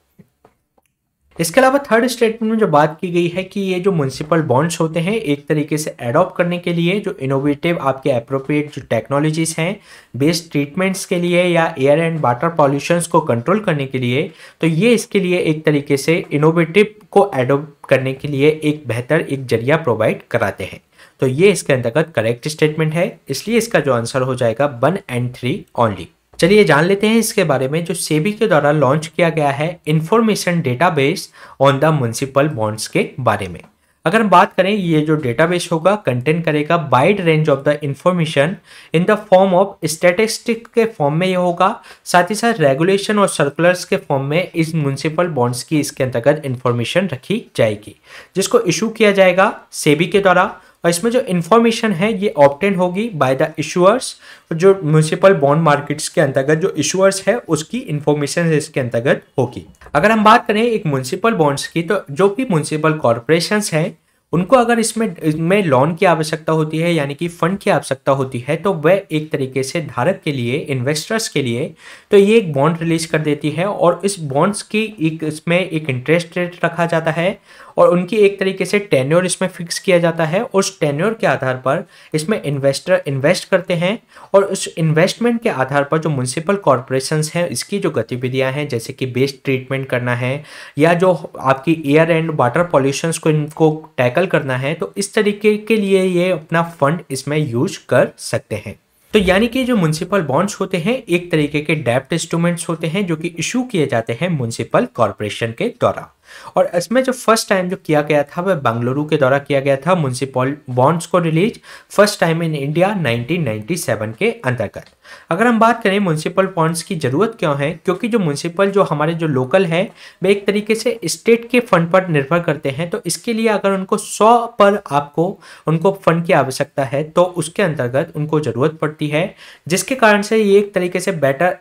इसके अलावा थर्ड स्टेटमेंट में जो बात की गई है कि ये जो म्युनिसिपल बॉन्ड्स होते हैं एक तरीके से एडॉप्ट करने के लिए जो इनोवेटिव आपके एप्रोप्रिएट जो टेक्नोलॉजीज हैं बेस्ड ट्रीटमेंट्स के लिए या एयर एंड वाटर पॉल्यूशंस को कंट्रोल करने के लिए, तो ये इसके लिए एक तरीके से इनोवेटिव को एडॉप्ट करने के लिए एक बेहतर एक जरिया प्रोवाइड कराते हैं। तो ये इसके अंतर्गत करेक्ट स्टेटमेंट है, इसलिए इसका जो आंसर हो जाएगा 1 and 3 ओनली। चलिए जान लेते हैं इसके बारे में जो सेबी के द्वारा लॉन्च किया गया है information database on the municipal bonds के बारे में। अगर हम बात करें, ये जो डेटाबेस होगा कंटेन करेगा wide range of the information in the form of statistic के फॉर्म में ये होगा, साथ ही साथ रेगुलेशन और सर्कुलर्स के फॉर्म में इस म्युनिसिपल बॉन्ड्स की इसके अंतर्गत इंफॉर्मेशन रखी जाएगी, जिसको इशू किया जाएगा सेबी के द्वारा। और इसमें जो इन्फॉर्मेशन है ये ऑब्टेन होगी बाय द इशुअर्स, जो म्युनिसिपल बॉन्ड मार्केट्स के अंतर्गत जो इशुअर्स है उसकी इन्फॉर्मेशन इसके अंतर्गत होगी। अगर हम बात करें एक म्युनिसिपल बॉन्ड्स की, तो जो भी म्युनिसिपल कॉर्पोरेशंस हैं उनको अगर इसमें लोन की आवश्यकता होती है यानी कि फंड की आवश्यकता होती है, तो वह एक तरीके से धारक के लिए इन्वेस्टर्स के लिए तो ये एक बॉन्ड रिलीज कर देती है और इस बॉन्ड्स की इसमें एक इंटरेस्ट रेट रखा जाता है और उनकी एक तरीके से टेन्योर इसमें फिक्स किया जाता है। उस टेन्योर के आधार पर इसमें इन्वेस्टर इन्वेस्ट करते हैं और उस इन्वेस्टमेंट के आधार पर जो म्युनिसिपल कॉर्पोरेशंस हैं इसकी जो गतिविधियां हैं जैसे कि वेस्ट ट्रीटमेंट करना है या जो आपकी एयर एंड वाटर पॉल्यूशंस को इनको टैकल करना है, तो इस तरीके के लिए ये अपना फंड इसमें यूज कर सकते हैं। तो यानी कि जो म्युनिसिपल बॉन्ड्स होते हैं एक तरीके के डेब्ट इंस्ट्रूमेंट्स होते हैं जो कि इशू किए जाते हैं म्युनिसिपल कॉर्पोरेशन के द्वारा। और इसमें जो फर्स्ट टाइम जो किया गया था वह बेंगलुरु के द्वारा किया गया था म्युनिसिपल बॉन्ड्स को release first time in India 1997 के अंतर्गत। अगर हम बात करें म्युनिसिपल बॉन्ड्स की जरूरत क्यों है, क्योंकि जो म्युनिसिपल जो हमारे जो लोकल है वे एक तरीके से स्टेट के फंड पर निर्भर करते हैं, तो इसके लिए अगर उनको 100 पर आपको उनको फंड की आवश्यकता है तो उसके अंतर्गत उनको जरूरत पड़ती है, जिसके कारण से ये एक तरीके से बेटर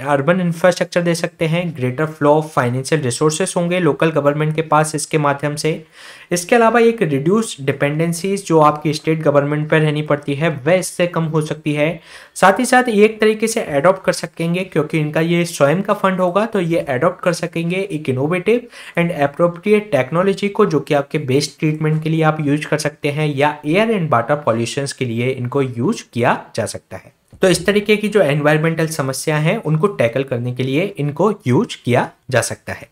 अर्बन इंफ्रास्ट्रक्चर दे सकते हैं, greater flow of financial resources होंगे लोकल गवर्नमेंट के पास इसके माध्यम से। इसके अलावा एक रिड्यूस डिपेंडेंसीज जो आपकी स्टेट गवर्नमेंट पर रहनी पड़ती है वह इससे कम हो सकती है। साथ ही साथ ये एक तरीके से एडॉप्ट कर सकेंगे क्योंकि इनका ये स्वयं का फंड होगा, तो ये एडॉप्ट कर सकेंगे एक इनोवेटिव एंड एप्रोप्रिएट टेक्नोलॉजी को जो कि आपके बेस्ट ट्रीटमेंट के लिए आप यूज कर सकते हैं या एयर एंड वाटर पॉल्यूशंस के लिए इनको यूज किया जा सकता है। तो इस तरीके की जो एनवायरमेंटल समस्या हैं उनको टैकल करने के लिए इनको यूज किया जा सकता है।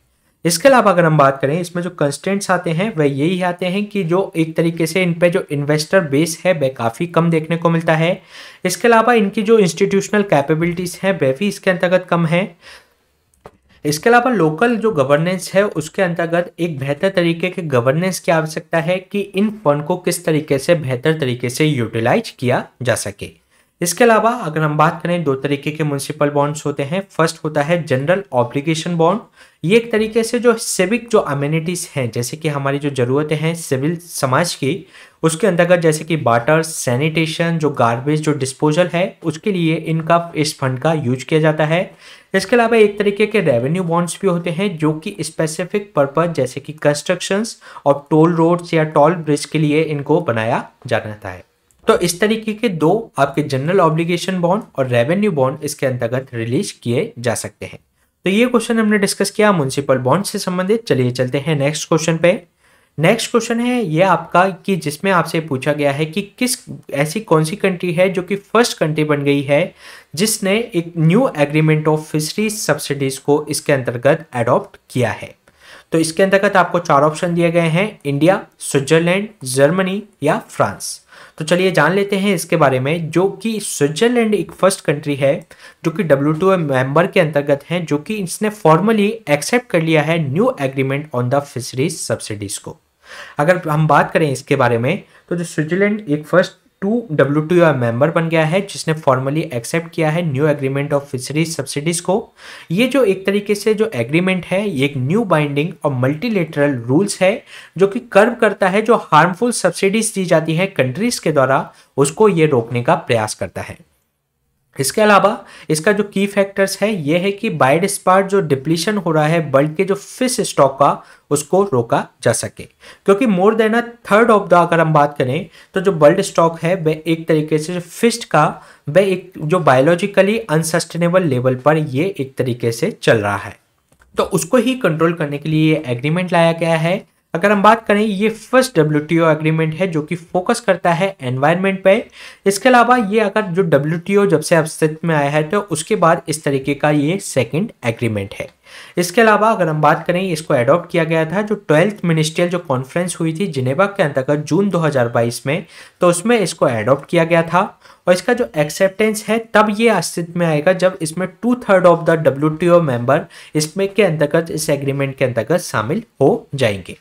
इसके अलावा अगर हम बात करें इसमें जो कंस्ट्रेंट्स आते हैं वह यही आते हैं कि जो एक तरीके से इन पे जो इन्वेस्टर बेस है वह काफ़ी कम देखने को मिलता है। इसके अलावा इनकी जो इंस्टीट्यूशनल कैपेबिलिटीज़ हैं वह भी इसके अंतर्गत कम है। इसके अलावा लोकल जो गवर्नेंस है उसके अंतर्गत एक बेहतर तरीके के गवर्नेंस की आवश्यकता है कि इन फंड को किस तरीके से बेहतर तरीके से यूटिलाइज किया जा सके। इसके अलावा अगर हम बात करें दो तरीके के म्युनिसिपल बॉन्ड्स होते हैं। फर्स्ट होता है जनरल ऑब्लिगेशन बॉन्ड, ये एक तरीके से जो सिविक जो अमेनिटीज हैं जैसे कि हमारी जो ज़रूरतें हैं सिविल समाज की उसके अंतर्गत जैसे कि वाटर सैनिटेशन जो गार्बेज जो डिस्पोजल है उसके लिए इनका इस फंड का यूज किया जाता है। इसके अलावा एक तरीके के रेवेन्यू बॉन्ड्स भी होते हैं जो कि स्पेसिफिक पर्पज जैसे कि कंस्ट्रक्शंस और टोल रोड्स या टोल ब्रिज के लिए इनको बनाया जाता है। तो इस तरीके के दो आपके जनरल ऑब्लिगेशन बॉन्ड और रेवेन्यू बॉन्ड इसके अंतर्गत रिलीज किए जा सकते हैं। तो ये क्वेश्चन हमने डिस्कस किया म्युनिसिपल बॉन्ड से संबंधित। चलिए चलते हैं नेक्स्ट क्वेश्चन पे। नेक्स्ट क्वेश्चन है ये आपका कि जिसमें आपसे पूछा गया है कि किस ऐसी कौन सी कंट्री है जो कि फर्स्ट कंट्री बन गई है जिसने एक new agreement of fisheries subsidies को इसके अंतर्गत एडॉप्ट किया है। तो इसके अंतर्गत आपको 4 ऑप्शन दिए गए हैं, इंडिया, स्विट्जरलैंड, जर्मनी या फ्रांस। तो चलिए जान लेते हैं इसके बारे में। जो कि स्विट्जरलैंड एक फर्स्ट कंट्री है जो कि WTO मेंबर के अंतर्गत है, जो कि इसने फॉर्मली एक्सेप्ट कर लिया है new agreement on the fisheries subsidies को। अगर हम बात करें इसके बारे में तो जो स्विट्जरलैंड एक फर्स्ट WTO मेंबर बन गया है जिसने फॉर्मली एक्सेप्ट किया है new agreement of fisheries subsidies को। ये जो एक तरीके से जो एग्रीमेंट है ये एक न्यू बाइंडिंग और मल्टीलेटरल रूल्स है जो कि कर्व करता है जो हार्मफुल सब्सिडीज दी जाती है कंट्रीज के द्वारा उसको ये रोकने का प्रयास करता है। इसके अलावा इसका जो की फैक्टर्स है ये है कि बायोडिस्पार्ट जो डिप्लीशन हो रहा है वर्ल्ड के जो फिश स्टॉक का उसको रोका जा सके, क्योंकि more than a third of the अगर हम बात करें तो जो वर्ल्ड स्टॉक है वह एक तरीके से फिश का वह एक जो बायोलॉजिकली अनसस्टेनेबल लेवल पर ये एक तरीके से चल रहा है, तो उसको ही कंट्रोल करने के लिए एग्रीमेंट लाया गया है। अगर हम बात करें ये फर्स्ट WTO एग्रीमेंट है जो कि फोकस करता है एनवायरनमेंट पे। इसके अलावा ये अगर जो WTO जब से अस्तित्व में आया है तो उसके बाद इस तरीके का ये सेकंड एग्रीमेंट है। इसके अलावा अगर हम बात करें इसको अडॉप्ट किया गया था जो 12th मिनिस्ट्रियल जो कॉन्फ्रेंस हुई थी जिनेवा के अंतर्गत जून 2022 में, तो उसमें इसको अडॉप्ट किया गया था। और इसका जो एक्सेप्टेंस है तब ये अस्तित्व में आएगा जब इसमें 2/3 ऑफ द WTO मेंबर इसमें के अंतर्गत इस एग्रीमेंट के अंतर्गत शामिल हो जाएंगे।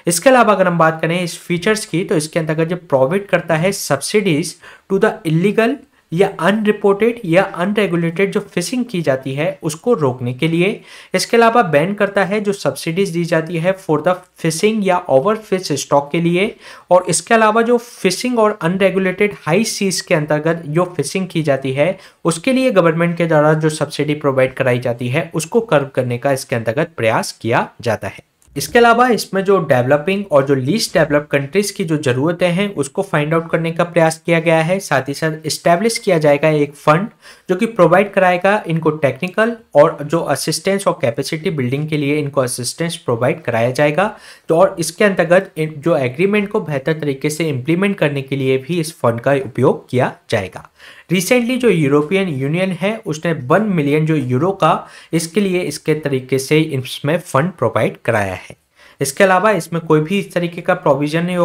इसके अलावा अगर हम बात करें इस फीचर्स की तो इसके अंतर्गत जो प्रोवाइड करता है सब्सिडीज टू द इलीगल या अनरिपोर्टेड या अनरेगुलेटेड जो फिशिंग की जाती है उसको रोकने के लिए। इसके अलावा बैन करता है जो सब्सिडीज दी जाती है फॉर द फिशिंग या ओवर फिश स्टॉक के लिए। और इसके अलावा जो फिशिंग और अनरेगुलेटेड हाई सीज के अंतर्गत जो फिशिंग की जाती है उसके लिए गवर्नमेंट के द्वारा जो सब्सिडी प्रोवाइड कराई जाती है उसको कर्व करने का इसके अंतर्गत प्रयास किया जाता है। इसके अलावा इसमें जो डेवलपिंग और जो लीस्ट डेवलप कंट्रीज की जो जरूरतें हैं उसको फाइंड आउट करने का प्रयास किया गया है। साथ ही साथ इस्टेब्लिश किया जाएगा एक फंड जो कि प्रोवाइड कराएगा इनको टेक्निकल और जो असिस्टेंस और कैपेसिटी बिल्डिंग के लिए इनको असिस्टेंस प्रोवाइड कराया जाएगा। तो और इसके अंतर्गत जो एग्रीमेंट को बेहतर तरीके से इम्प्लीमेंट करने के लिए भी इस फंड का उपयोग किया जाएगा। रिसेंटली जो यूरोपियन यूनियन है उसने 1 मिलियन जो यूरो का इसके लिए इसके तरीके से इसमें फंड प्रोवाइड कराया है। इसके अलावा इसमें कोई भी इस तरीके का प्रोविजन नहीं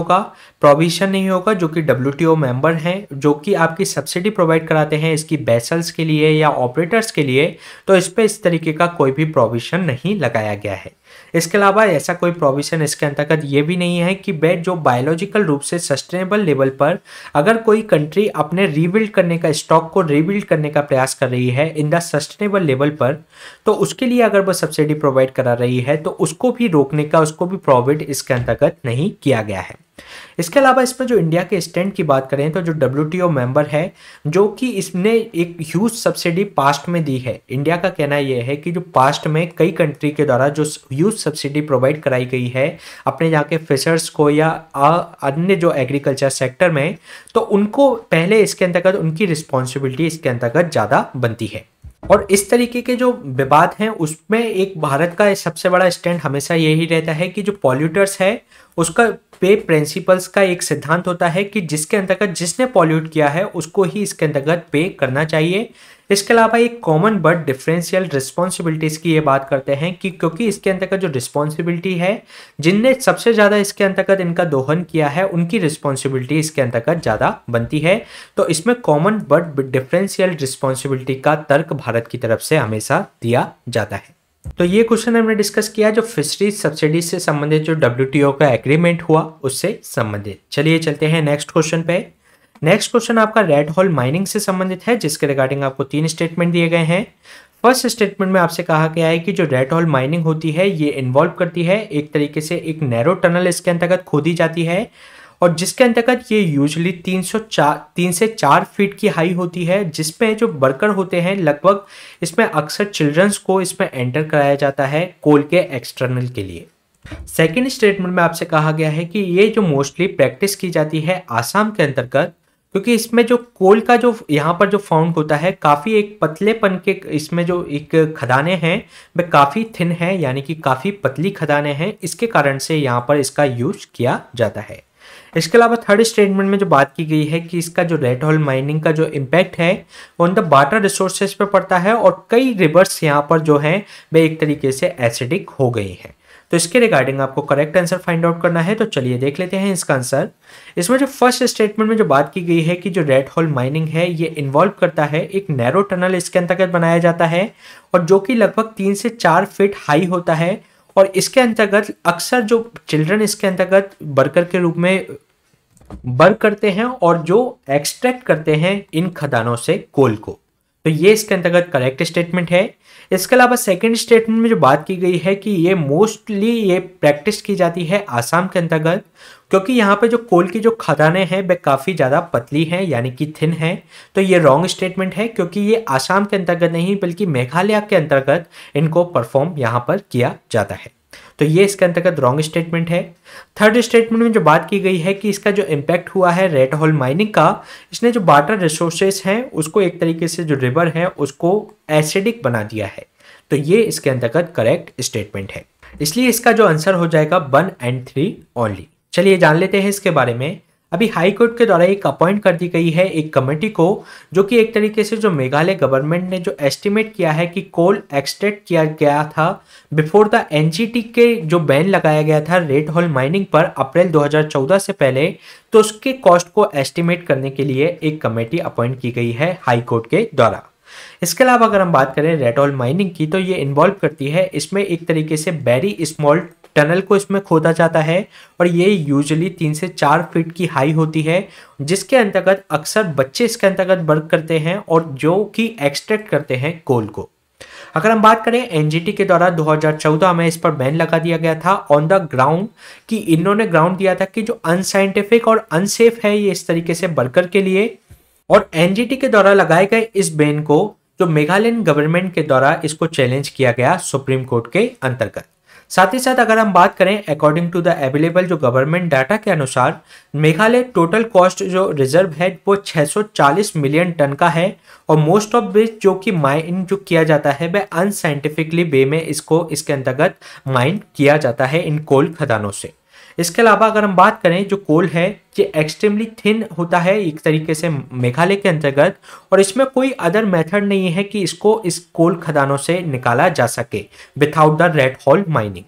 होगा जो कि WTO मेंबर हैं जो कि आपकी सब्सिडी प्रोवाइड कराते हैं इसकी बेसल्स के लिए या ऑपरेटर्स के लिए, तो इस पे इस तरीके का कोई भी प्रोविजन नहीं लगाया गया है। इसके अलावा ऐसा कोई प्रोविजन इसके अंतर्गत ये भी नहीं है कि वह जो बायोलॉजिकल रूप से सस्टेनेबल लेवल पर अगर कोई कंट्री अपने रीबिल्ड करने का स्टॉक को रीबिल्ड करने का प्रयास कर रही है इन द सस्टेनेबल लेवल पर, तो उसके लिए अगर वह सब्सिडी प्रोवाइड करा रही है तो उसको भी रोकने का उसको भी प्रोवाइड इसके अंतर्गत नहीं किया गया है। इसके अलावा इसमें जो इंडिया के स्टैंड की बात करें तो जो WTO मेंबर है जो कि इसने एक ह्यूज सब्सिडी पास्ट में दी है। इंडिया का कहना यह है कि जो पास्ट में कई कंट्री के द्वारा जो ह्यूज सब्सिडी प्रोवाइड कराई गई है अपने यहाँ के फिशर्स को या अन्य जो एग्रीकल्चर सेक्टर में, तो उनको पहले इसके अंतर्गत उनकी रिस्पॉन्सिबिलिटी इसके अंतर्गत ज़्यादा बनती है। और इस तरीके के जो विवाद हैं उसमें एक भारत का सबसे बड़ा स्टैंड हमेशा यही रहता है कि जो पॉल्यूटर्स है उसका पे प्रिंसिपल्स का एक सिद्धांत होता है कि जिसके अंतर्गत जिसने पॉल्यूट किया है उसको ही इसके अंतर्गत पे करना चाहिए। इसके अलावा एक कॉमन बट डिफरेंशियल रिस्पॉन्सिबिलिटीज की ये बात करते हैं कि क्योंकि इसके अंतर्गत जो रिस्पॉन्सिबिलिटी है जिनने सबसे ज़्यादा इसके अंतर्गत इनका दोहन किया है उनकी रिस्पॉन्सिबिलिटी इसके अंतर्गत ज़्यादा बनती है। तो इसमें कॉमन बट डिफरेंशियल रिस्पॉन्सिबिलिटी का तर्क भारत की तरफ से हमेशा दिया जाता है। तो ये क्वेश्चन हमने डिस्कस किया जो फिशरीज सब्सिडीज से संबंधित जो WTO का एग्रीमेंट हुआ उससे संबंधित। चलिए चलते हैं नेक्स्ट क्वेश्चन पे। नेक्स्ट क्वेश्चन आपका रेड होल माइनिंग से संबंधित है जिसके रिगार्डिंग आपको 3 स्टेटमेंट दिए गए हैं। फर्स्ट स्टेटमेंट में आपसे कहा गया है कि जो रेड होल माइनिंग होती है ये इन्वॉल्व करती है एक तरीके से एक नैरो टनल इसके अंतर्गत खोदी जाती है और जिसके अंतर्गत ये यूजुअली 3 से 4 फीट की हाई होती है, जिसमें जो वर्कर होते हैं लगभग इसमें अक्सर चिल्ड्रंस को इसमें एंटर कराया जाता है कोल के एक्सटर्नल के लिए। सेकेंड स्टेटमेंट में आपसे कहा गया है कि ये जो मोस्टली प्रैक्टिस की जाती है आसाम के अंतर्गत, क्योंकि इसमें जो कोल का जो यहाँ पर जो फाउंड होता है काफ़ी एक पतलेपन के इसमें जो एक खदानें हैं वे काफ़ी थिन है यानी कि काफ़ी पतली खदानें हैं, इसके कारण से यहाँ पर इसका यूज किया जाता है। इसके अलावा थर्ड स्टेटमेंट में जो बात की गई है कि इसका जो रेड होल माइनिंग का जो इम्पैक्ट है वो ऑन द वाटर रिसोर्सेज पे पड़ता है और कई रिवर्स यहाँ पर जो है वे एक तरीके से एसिडिक हो गई हैं। तो इसके रिगार्डिंग आपको करेक्ट आंसर फाइंड आउट करना है। तो चलिए देख लेते हैं इसका आंसर। इसमें जो फर्स्ट स्टेटमेंट में जो बात की गई है कि जो रेड होल माइनिंग है ये इन्वॉल्व करता है एक नैरो टनल इसके अंतर्गत बनाया जाता है और जो कि लगभग 3 से 4 फीट हाई होता है और इसके अंतर्गत अक्सर जो चिल्ड्रन इसके अंतर्गत वर्कर के रूप में वर्क करते हैं और जो एक्सट्रैक्ट करते हैं इन खदानों से कोल को। तो ये इसके अंतर्गत करेक्ट स्टेटमेंट है। इसके अलावा सेकंड स्टेटमेंट में जो बात की गई है कि ये मोस्टली ये प्रैक्टिस की जाती है आसाम के अंतर्गत, क्योंकि यहाँ पे जो कोल की जो खदानें हैं वह काफ़ी ज़्यादा पतली हैं यानी कि थिन है। तो ये रॉन्ग स्टेटमेंट है, क्योंकि ये आसाम के अंतर्गत नहीं बल्कि मेघालय के अंतर्गत इनको परफॉर्म यहाँ पर किया जाता है। तो ये इसके अंतर्गत रॉन्ग स्टेटमेंट है। थर्ड स्टेटमेंट में जो बात की गई है कि इसका जो इम्पैक्ट हुआ है रेड होल माइनिंग का, इसने जो वाटर रिसोर्सेस हैं उसको एक तरीके से जो रिवर है उसको एसिडिक बना दिया है। तो ये इसके अंतर्गत करेक्ट स्टेटमेंट है, इसलिए इसका जो आंसर हो जाएगा 1 और 3 ओनली। चलिए जान लेते हैं इसके बारे में। अभी हाई कोर्ट के द्वारा एक अपॉइंट कर दी गई है एक कमेटी को, जो कि एक तरीके से जो मेघालय गवर्नमेंट ने जो एस्टिमेट किया है कि कोल एक्सट्रैक्ट किया गया था बिफोर द एनजीटी के जो बैन लगाया गया था रेड होल माइनिंग पर अप्रैल 2014 से पहले, तो उसके कॉस्ट को एस्टिमेट करने के लिए एक कमेटी अपॉइंट की गई है हाई कोर्ट के द्वारा। इसके अलावा अगर हम बात करें रेड होल माइनिंग की, तो ये इन्वॉल्व करती है इसमें एक तरीके से वेरी स्मॉल टनल को इसमें खोदा जाता है और ये यूजुअली 3 से 4 फीट की हाई होती है, जिसके अंतर्गत अक्सर बच्चे इसके अंतर्गत वर्क करते हैं और जो कि एक्सट्रैक्ट करते हैं कोल को। अगर हम बात करें एनजीटी के द्वारा 2014 में इस पर बैन लगा दिया गया था ऑन द ग्राउंड, कि इन्होंने ग्राउंड दिया था कि जो अनसाइंटिफिक और अनसेफ है ये इस तरीके से वर्कर के लिए, और एनजीटी के द्वारा लगाए गए इस बैन को जो मेघालयन गवर्नमेंट के द्वारा इसको चैलेंज किया गया सुप्रीम कोर्ट के अंतर्गत। साथ ही साथ अगर हम बात करें अकॉर्डिंग टू द अवेलेबल जो गवर्नमेंट डाटा के अनुसार, मेघालय टोटल कॉस्ट जो रिजर्व है वो 640 मिलियन टन का है, और मोस्ट ऑफ विच जो कि माइन जो किया जाता है वह अनसाइंटिफिकली वे में इसको इसके अंतर्गत माइन किया जाता है इन कोल खदानों से। इसके अलावा अगर हम बात करें जो कोल है ये एक्सट्रीमली थिन होता है एक तरीके से मेघालय के अंतर्गत, और इसमें कोई अदर मेथड नहीं है कि इसको इस कोल खदानों से निकाला जा सके without the red hole mining.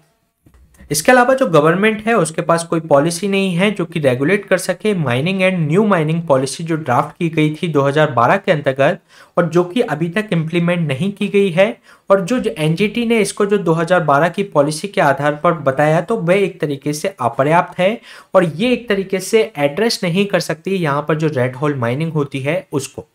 इसके अलावा जो गवर्नमेंट है उसके पास कोई पॉलिसी नहीं है जो कि रेगुलेट कर सके mining and new mining policy जो ड्राफ्ट की गई थी 2012 के अंतर्गत, और जो कि अभी तक इम्प्लीमेंट नहीं की गई है, और जो एनजीटी ने इसको जो 2012 की पॉलिसी के आधार पर बताया तो वह एक तरीके से अपर्याप्त है, और ये एक तरीके से एड्रेस नहीं कर सकती यहाँ पर जो रेड होल माइनिंग होती है उसको।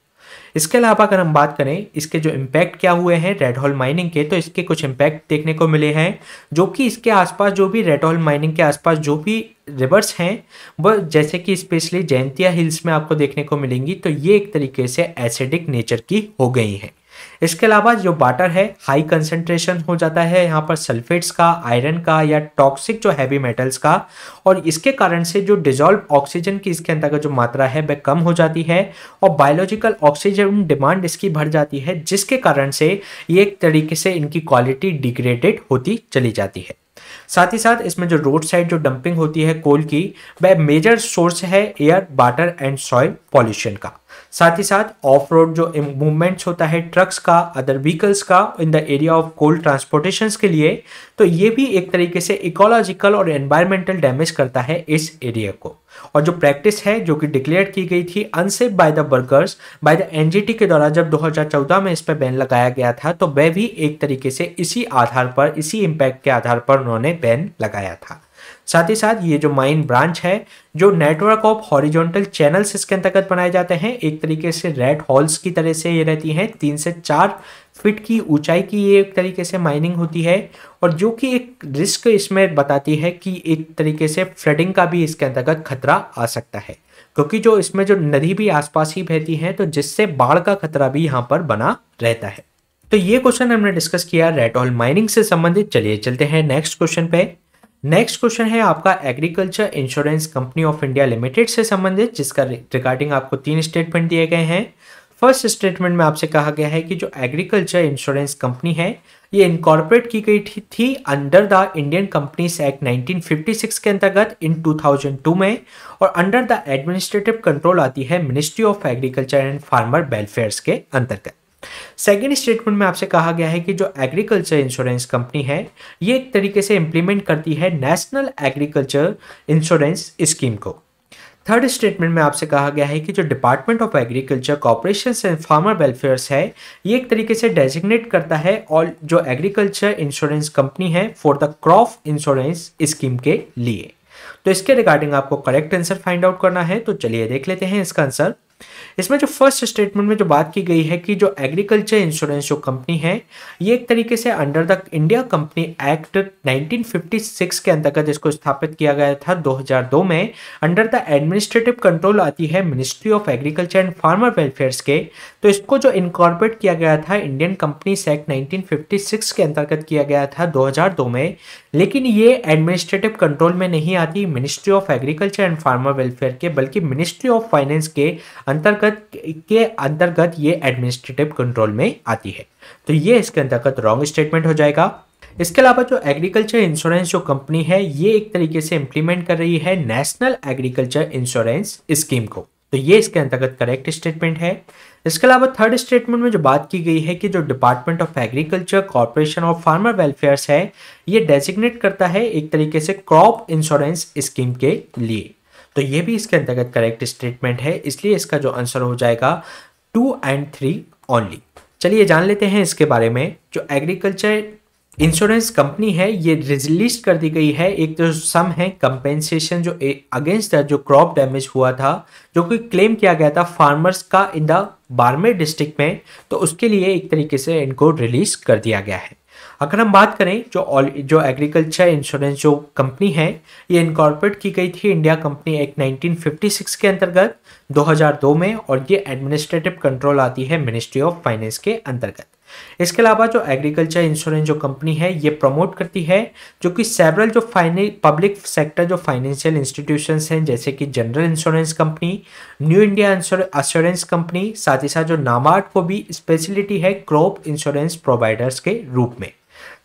इसके अलावा अगर हम बात करें इसके जो इम्पैक्ट क्या हुए हैं रेड होल माइनिंग के, तो इसके कुछ इम्पैक्ट देखने को मिले हैं, जो कि इसके आसपास जो भी रेड होल माइनिंग के आसपास जो भी रिवर्स हैं वह जैसे कि स्पेशली जैंतिया हिल्स में आपको देखने को मिलेंगी, तो ये एक तरीके से एसिडिक नेचर की हो गई हैं। इसके अलावा जो वाटर है हाई कंसंट्रेशन हो जाता है यहाँ पर सल्फेट्स का, आयरन का या टॉक्सिक जो हैवी मेटल्स का, और इसके कारण से जो डिजॉल्व ऑक्सीजन की इसके अंतर्गत जो मात्रा है वह कम हो जाती है, और बायोलॉजिकल ऑक्सीजन डिमांड इसकी बढ़ जाती है, जिसके कारण से ये एक तरीके से इनकी क्वालिटी डिग्रेडेड होती चली जाती है। साथ ही साथ इसमें जो रोड साइड जो डंपिंग होती है कोल की, वह मेजर सोर्स है air, water and soil pollution का। साथ ही साथ ऑफ रोड जो मूवमेंट्स होता है ट्रक्स का, अदर व्हीकल्स का in the area of coal transportation के लिए, तो ये भी एक तरीके से इकोलॉजिकल और एनवायरमेंटल डैमेज करता है इस एरिया को। और जो प्रैक्टिस है जो कि डिक्लेयर की गई थी unsafe by the workers by the NGT के द्वारा जब 2014 में इस पर बैन लगाया गया था, तो वह भी एक तरीके से इसी आधार पर, इसी इम्पैक्ट के आधार पर उन्होंने बैन लगाया था। साथ ही साथ ये जो माइन ब्रांच है जो नेटवर्क ऑफ हॉरिजॉन्टल चैनल्स इसके अंतर्गत बनाए जाते हैं, एक तरीके से रेड हॉल्स की तरह से ये रहती हैं, 3 से 4 फीट की ऊंचाई की ये एक तरीके से माइनिंग होती है, और जो कि एक रिस्क इसमें बताती है कि एक तरीके से फ्लडिंग का भी इसके अंतर्गत खतरा आ सकता है, क्योंकि जो इसमें जो नदी भी आसपास ही बहती है, तो जिससे बाढ़ का खतरा भी यहाँ पर बना रहता है। तो ये क्वेश्चन हमने डिस्कस किया रेड होल माइनिंग से संबंधित। चलिए चलते हैं नेक्स्ट क्वेश्चन पे। नेक्स्ट क्वेश्चन है आपका agriculture insurance company of India limited से संबंधित, जिसका रिगार्डिंग आपको 3 स्टेटमेंट दिए गए हैं। फर्स्ट स्टेटमेंट में आपसे कहा गया है कि जो एग्रीकल्चर इंश्योरेंस कंपनी है ये इनकॉर्पोरेट की गई थी under the Indian companies act 1956 के अंतर्गत इन 2002 में, और अंडर द एडमिनिस्ट्रेटिव कंट्रोल आती है ministry of agriculture and farmer welfare के अंतर्गत। सेकेंड स्टेटमेंट में आपसे कहा गया है कि जो एग्रीकल्चर इंश्योरेंस कंपनी है ये एक तरीके से इंप्लीमेंट करती है नेशनल एग्रीकल्चर इंश्योरेंस स्कीम को। थर्ड स्टेटमेंट में आपसे कहा गया है कि जो department of agriculture corporation and farmer welfare है ये एक तरीके से डेजिग्नेट करता है और जो एग्रीकल्चर इंश्योरेंस कंपनी है for the crop insurance scheme के लिए। तो इसके रिगार्डिंग आपको करेक्ट आंसर फाइंड आउट करना है, तो चलिए देख लेते हैं इसका आंसर। इसमें जो फर्स्ट स्टेटमेंट में जो बात की गई है कि जो एग्रीकल्चर इंश्योरेंस जो कंपनी है, ये एक तरीके से under the India company act 1956 के अंतर्गत इसको स्थापित किया गया था 2002 में। अंडर द एडमिनिस्ट्रेटिव कंट्रोल आती है ministry of agriculture and farmer welfare के। तो इसको जो इनकॉर्पोरेट किया गया था इंडियन कंपनीज एक्ट 1956 के अंतर्गत किया गया था 2002 में, लेकिन ये एडमिनिस्ट्रेटिव कंट्रोल में नहीं आती ministry of agriculture and farmer welfare के, बल्कि मिनिस्ट्री ऑफ फाइनेंस के अंतर्गत ये एडमिनिस्ट्रेटिव कंट्रोल में आती है। तो ये इसके अंतर्गत रॉन्ग स्टेटमेंट हो जाएगा। इसके अलावा जो एग्रीकल्चर इंश्योरेंस जो कंपनी है, ये एक तरीके से इंप्लीमेंट कर रही है नेशनल एग्रीकल्चर इंश्योरेंस स्कीम को। तो ये इसके अंतर्गत करेक्ट स्टेटमेंट है। इसके अलावा थर्ड स्टेटमेंट में जो बात की गई है कि जो department of agriculture corporation of farmer welfare है, ये डेजिग्नेट करता है एक तरीके से क्रॉप इंश्योरेंस स्कीम के लिए। तो ये भी इसके अंतर्गत करेक्ट स्टेटमेंट है, इसलिए इसका जो आंसर हो जाएगा 2 और 3 ओनली। चलिए जान लेते हैं इसके बारे में। जो एग्रीकल्चर इंश्योरेंस कंपनी है, ये रिलीज कर दी गई है एक जो सम है कंपेंसेशन जो अगेंस्ट जो क्रॉप डैमेज हुआ था, जो कि क्लेम किया गया था फार्मर्स का इन द बाड़मेर डिस्ट्रिक्ट में, तो उसके लिए एक तरीके से इनको रिलीज कर दिया गया है। अगर हम बात करें जो एग्रीकल्चर इंश्योरेंस जो कंपनी है, ये इनकॉर्पोरेट की गई थी इंडिया कंपनी एक्ट 1956 के अंतर्गत 2002 में, और ये एडमिनिस्ट्रेटिव कंट्रोल आती है मिनिस्ट्री ऑफ फाइनेंस के अंतर्गत। इसके अलावा जो एग्रीकल्चर इंश्योरेंस जो कंपनी है, ये प्रमोट करती है जो कि सेवरल जो पब्लिक सेक्टर जो फाइनेंशियल इंस्टीट्यूशंस हैं, जैसे कि general insurance company, new India assurance company, साथ ही साथ जो नाबार्ड को भी स्पेशलिटी है क्रॉप इंश्योरेंस प्रोवाइडर्स के रूप में।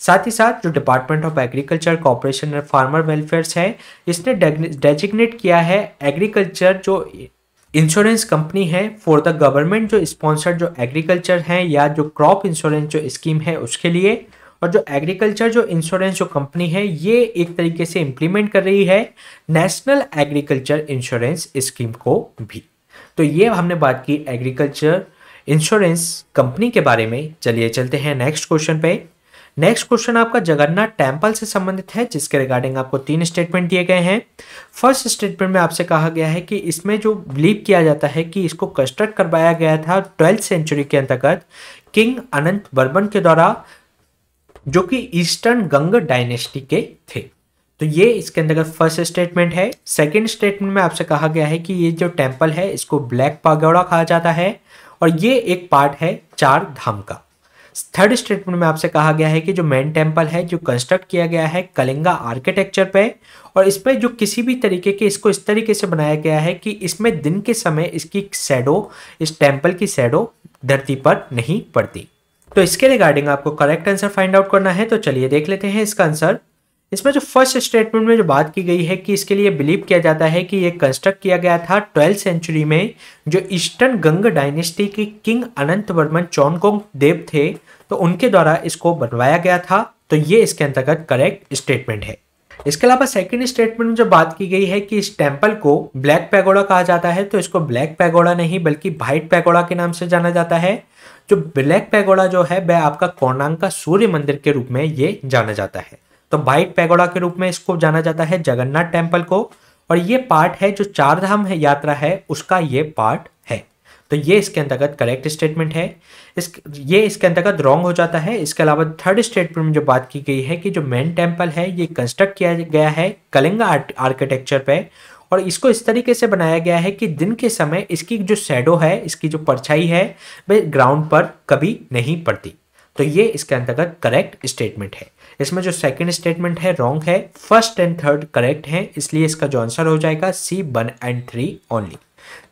साथ ही साथ जो department of agriculture corporation and farmer welfare है, इसने डेजिग्नेट किया है एग्रीकल्चर जो इंश्योरेंस कंपनी है फॉर द गवर्नमेंट जो स्पॉन्सर्ड जो एग्रीकल्चर है या जो क्रॉप इंश्योरेंस जो स्कीम है उसके लिए। और जो एग्रीकल्चर जो इंश्योरेंस जो कंपनी है, ये एक तरीके से इंप्लीमेंट कर रही है नेशनल एग्रीकल्चर इंश्योरेंस स्कीम को भी। तो ये हमने बात की एग्रीकल्चर इंश्योरेंस कंपनी के बारे में। चलिए चलते हैं नेक्स्ट क्वेश्चन पे। नेक्स्ट क्वेश्चन आपका जगन्नाथ टेम्पल से संबंधित है, जिसके रिगार्डिंग आपको 3 स्टेटमेंट दिए गए हैं। फर्स्ट स्टेटमेंट में आपसे कहा गया है कि इसमें जो बिलीव किया जाता है कि इसको कंस्ट्रक्ट करवाया गया था 12th सेंचुरी के अंतर्गत किंग अनंत वर्मन के द्वारा, जो कि ईस्टर्न गंग डायनेस्टी के थे। तो ये इसके अंतर्गत फर्स्ट स्टेटमेंट है। सेकेंड स्टेटमेंट में आपसे कहा गया है कि ये जो टेम्पल है इसको ब्लैक पागोड़ा कहा जाता है, और ये एक पार्ट है 4 धाम का। थर्ड स्टेटमेंट में आपसे कहा गया है कि जो मेन टेम्पल है जो कंस्ट्रक्ट किया गया है कलिंगा आर्किटेक्चर पे, और इसमें जो किसी भी तरीके के इसको इस तरीके से बनाया गया है कि इसमें दिन के समय इसकी शैडो, इस टेम्पल की शैडो धरती पर नहीं पड़ती। तो इसके रिगार्डिंग आपको करेक्ट आंसर फाइंड आउट करना है। तो चलिए देख लेते हैं इसका आंसर। इसमें जो फर्स्ट स्टेटमेंट में जो बात की गई है कि इसके लिए बिलीव किया जाता है कि ये कंस्ट्रक्ट किया गया था 12th सेंचुरी में, जो ईस्टर्न गंग डायनेस्टी के किंग अनंत वर्मन चौनगोंग देव थे, तो उनके द्वारा इसको बनवाया गया था। तो ये इसके अंतर्गत करेक्ट स्टेटमेंट है। इसके अलावा सेकंड स्टेटमेंट में जो बात की गई है कि इस टेम्पल को ब्लैक पैगोडा कहा जाता है, तो इसको ब्लैक पैगोडा नहीं बल्कि व्हाइट पैगोडा के नाम से जाना जाता है। जो ब्लैक पैगोडा जो है वह आपका कोणार्क का सूर्य मंदिर के रूप में ये जाना जाता है। तो व्हाइट पैगोडा के रूप में इसको जाना जाता है जगन्नाथ टेम्पल को, और ये पार्ट है जो 4 धाम है यात्रा है उसका ये पार्ट है। तो ये इसके अंतर्गत करेक्ट स्टेटमेंट है। ये इसके अंतर्गत रॉन्ग हो जाता है। इसके अलावा थर्ड स्टेटमेंट में जो बात की गई है कि जो मेन टेम्पल है ये कंस्ट्रक्ट किया गया है कलिंगा आर्किटेक्चर पे, और इसको इस तरीके से बनाया गया है कि दिन के समय इसकी जो शैडो है, इसकी जो परछाई है, वह ग्राउंड पर कभी नहीं पड़ती। तो ये इसके अंतर्गत करेक्ट स्टेटमेंट है। इसमें जो सेकंड स्टेटमेंट है रॉन्ग है, फर्स्ट एंड थर्ड करेक्ट है, इसलिए इसका जो आंसर हो जाएगा C 1 और 3 ओनली।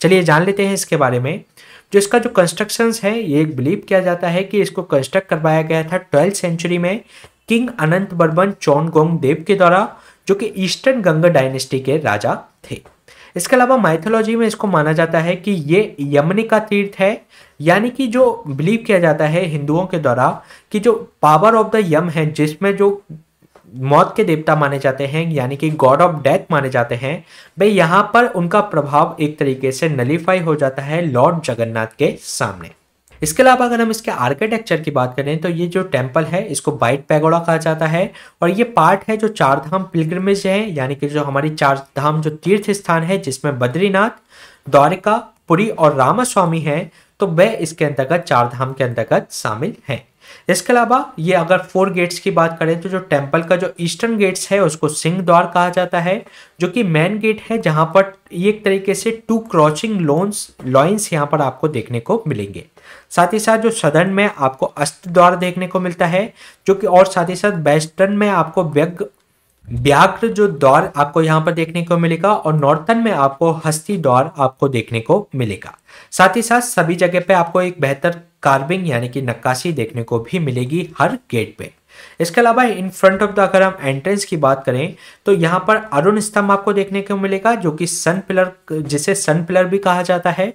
चलिए जान लेते हैं इसके बारे में। जो इसका जो कंस्ट्रक्शंस है, ये बिलीव किया जाता है कि इसको कंस्ट्रक्ट करवाया गया था 12th सेंचुरी में किंग अनंत वर्मन चौनगोंग देव के द्वारा, जो कि ईस्टर्न गंग डायनेस्टी के राजा थे। इसके अलावा माइथोलॉजी में इसको माना जाता है कि ये यमनिका तीर्थ है, यानी कि जो बिलीव किया जाता है हिंदुओं के द्वारा कि जो पावर ऑफ द यम है, जिसमें जो मौत के देवता माने जाते हैं यानी कि गॉड ऑफ डेथ माने जाते हैं, भाई यहाँ पर उनका प्रभाव एक तरीके से नलीफाई हो जाता है लॉर्ड जगन्नाथ के सामने। इसके अलावा अगर हम इसके आर्किटेक्चर की बात करें तो ये जो टेम्पल है इसको व्हाइट पैगोडा कहा जाता है, और ये पार्ट है जो 4 धाम पिलग्रिमेज है, यानी कि जो हमारी 4 धाम जो तीर्थ स्थान है, जिसमें बद्रीनाथ, द्वारिका, पुरी और रामास्वामी हैं तो वह इसके अंतर्गत चार धाम के अंतर्गत शामिल हैं। इसके अलावा ये अगर 4 गेट्स की बात करें तो जो टेम्पल का जो ईस्टर्न गेट्स है उसको सिंह द्वार कहा जाता है, जो कि मेन गेट है जहां पर एक तरीके से 2 क्रॉचिंग लॉइंस यहाँ पर आपको देखने को मिलेंगे। साथ ही साथ जो सदर्न में आपको अस्त द्वार देखने को मिलता है, जो कि और साथ ही साथ वेस्टर्न में आपको व्याघ्र जो द्वार आपको यहाँ पर देखने को मिलेगा और नॉर्थर्न में आपको हस्ती द्वार आपको देखने को मिलेगा। साथ ही साथ सभी जगह पे आपको एक बेहतर कार्विंग यानी कि नक्काशी देखने को भी मिलेगी हर गेट पे। इसके अलावा इन फ्रंट ऑफ द अगर हम एंट्रेंस की बात करें तो यहाँ पर अरुण स्तंभ आपको देखने को मिलेगा, जो कि सन पिलर, जिसे सन पिलर भी कहा जाता है,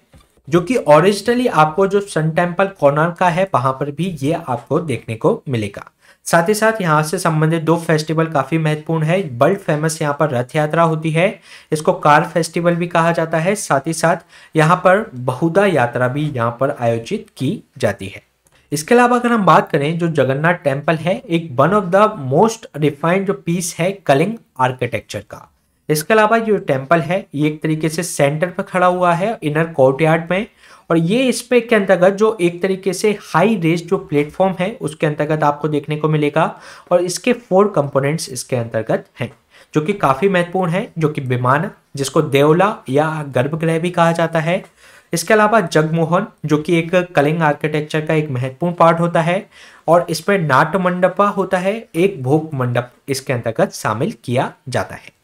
जो कि ओरिजिनली आपको जो सन टेम्पल कोणार्क का है वहां पर भी ये आपको देखने को मिलेगा। साथ ही साथ यहाँ से संबंधित 2 फेस्टिवल काफी महत्वपूर्ण है। वर्ल्ड फेमस यहाँ पर रथ यात्रा होती है, इसको कार फेस्टिवल भी कहा जाता है। साथ ही साथ यहाँ पर बहुधा यात्रा भी यहाँ पर आयोजित की जाती है। इसके अलावा अगर हम बात करें जो जगन्नाथ टेम्पल है, एक one of the most refined जो पीस है कलिंग आर्किटेक्चर का। इसके अलावा जो टेम्पल है ये एक तरीके से सेंटर पर खड़ा हुआ है इनर कोर्टयार्ड में, और ये इस पे के अंतर्गत जो एक तरीके से हाई रेज जो प्लेटफॉर्म है उसके अंतर्गत आपको देखने को मिलेगा, और इसके 4 कंपोनेंट्स इसके अंतर्गत हैं जो कि काफी महत्वपूर्ण है, जो कि विमान जिसको देवला या गर्भगृह भी कहा जाता है। इसके अलावा जगमोहन जो कि एक कलिंग आर्किटेक्चर का एक महत्वपूर्ण पार्ट होता है, और इसमें नाट्य मंडपा होता है, एक भोग मंडप इसके अंतर्गत शामिल किया जाता है।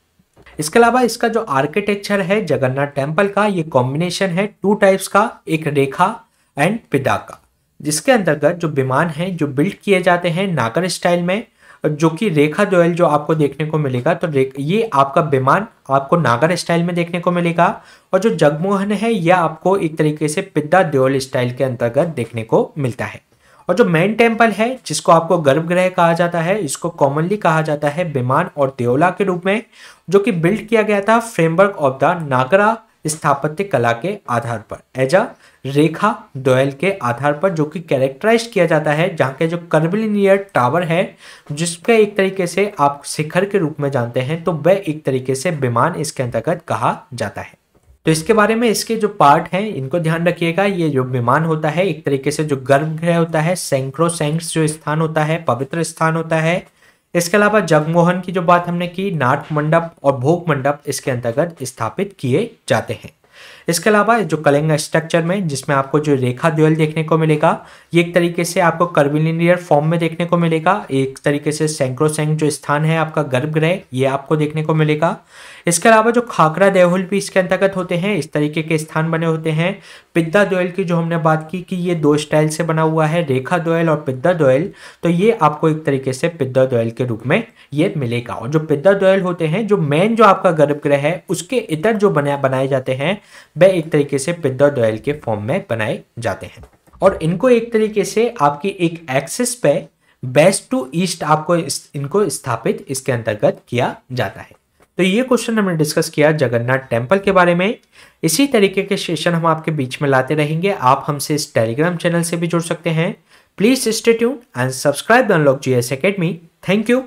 इसके अलावा इसका जो आर्किटेक्चर है जगन्नाथ टेम्पल का, ये कॉम्बिनेशन है 2 टाइप्स का, एक रेखा एंड पिदा का, जिसके अंतर्गत जो विमान है जो बिल्ड किए जाते हैं नागर स्टाइल में, जो कि रेखा द्वैल जो आपको देखने को मिलेगा तो ये आपका विमान आपको नागर स्टाइल में देखने को मिलेगा, और जो जगमोहन है यह आपको एक तरीके से पिद्दा द्वैल स्टाइल के अंतर्गत देखने को मिलता है। और जो मेन टेम्पल है जिसको आपको गर्भगृह कहा जाता है, इसको कॉमनली कहा जाता है विमान और देवला के रूप में, जो कि बिल्ड किया गया था फ्रेमवर्क ऑफ द नागरा स्थापत्य कला के आधार पर, एज अ रेखा द्वैल के आधार पर, जो कि कैरेक्टराइज किया जाता है, जहाँ के जो कर्विलिनियर टावर है जिसके एक तरीके से आप शिखर के रूप में जानते हैं, तो वह एक तरीके से विमान इसके अंतर्गत कहा जाता है। तो इसके बारे में इसके जो पार्ट हैं इनको ध्यान रखिएगा। ये जो विमान होता है एक तरीके से जो गर्भगृह होता है, सैंक्रोसैंक्स जो स्थान होता है, पवित्र स्थान होता है। इसके अलावा जगमोहन की जो बात हमने की, नाट मंडप और भोग मंडप इसके अंतर्गत स्थापित किए जाते हैं। इसके अलावा जो कलिंग स्ट्रक्चर में जिसमें आपको जो रेखा द्वैल देखने को मिलेगा, ये एक तरीके से आपको कर्विलिनियर फॉर्म में देखने को मिलेगा। एक तरीके से सैंक्रोसैंक जो स्थान है आपका गर्भगृह, ये आपको देखने को मिलेगा। इसके अलावा जो खाकरा देहुल भी इसके अंतर्गत होते हैं, इस तरीके के स्थान बने होते हैं। पिद्दा द्वैल की जो हमने बात की कि ये 2 स्टाइल से बना हुआ है, रेखा द्वैल और पिद्दा द्वैल, तो ये आपको एक तरीके से पिद्दा द्वैल के रूप में ये मिलेगा। और जो पिद्दा द्वैल होते हैं, जो मेन जो आपका गर्भगृह है उसके इतर जो बनाए जाते हैं वह एक तरीके से पिद्दा द्वैल के फॉर्म में बनाए जाते हैं, और इनको एक तरीके से आपकी एक एक्सिस पे वेस्ट टू ईस्ट आपको इनको स्थापित इसके अंतर्गत किया जाता है। तो ये क्वेश्चन हमने डिस्कस किया जगन्नाथ टेम्पल के बारे में। इसी तरीके के सेशन हम आपके बीच में लाते रहेंगे। आप हमसे इस टेलीग्राम चैनल से भी जुड़ सकते हैं। Please stay tuned and subscribe the unlock GS academy. Thank you.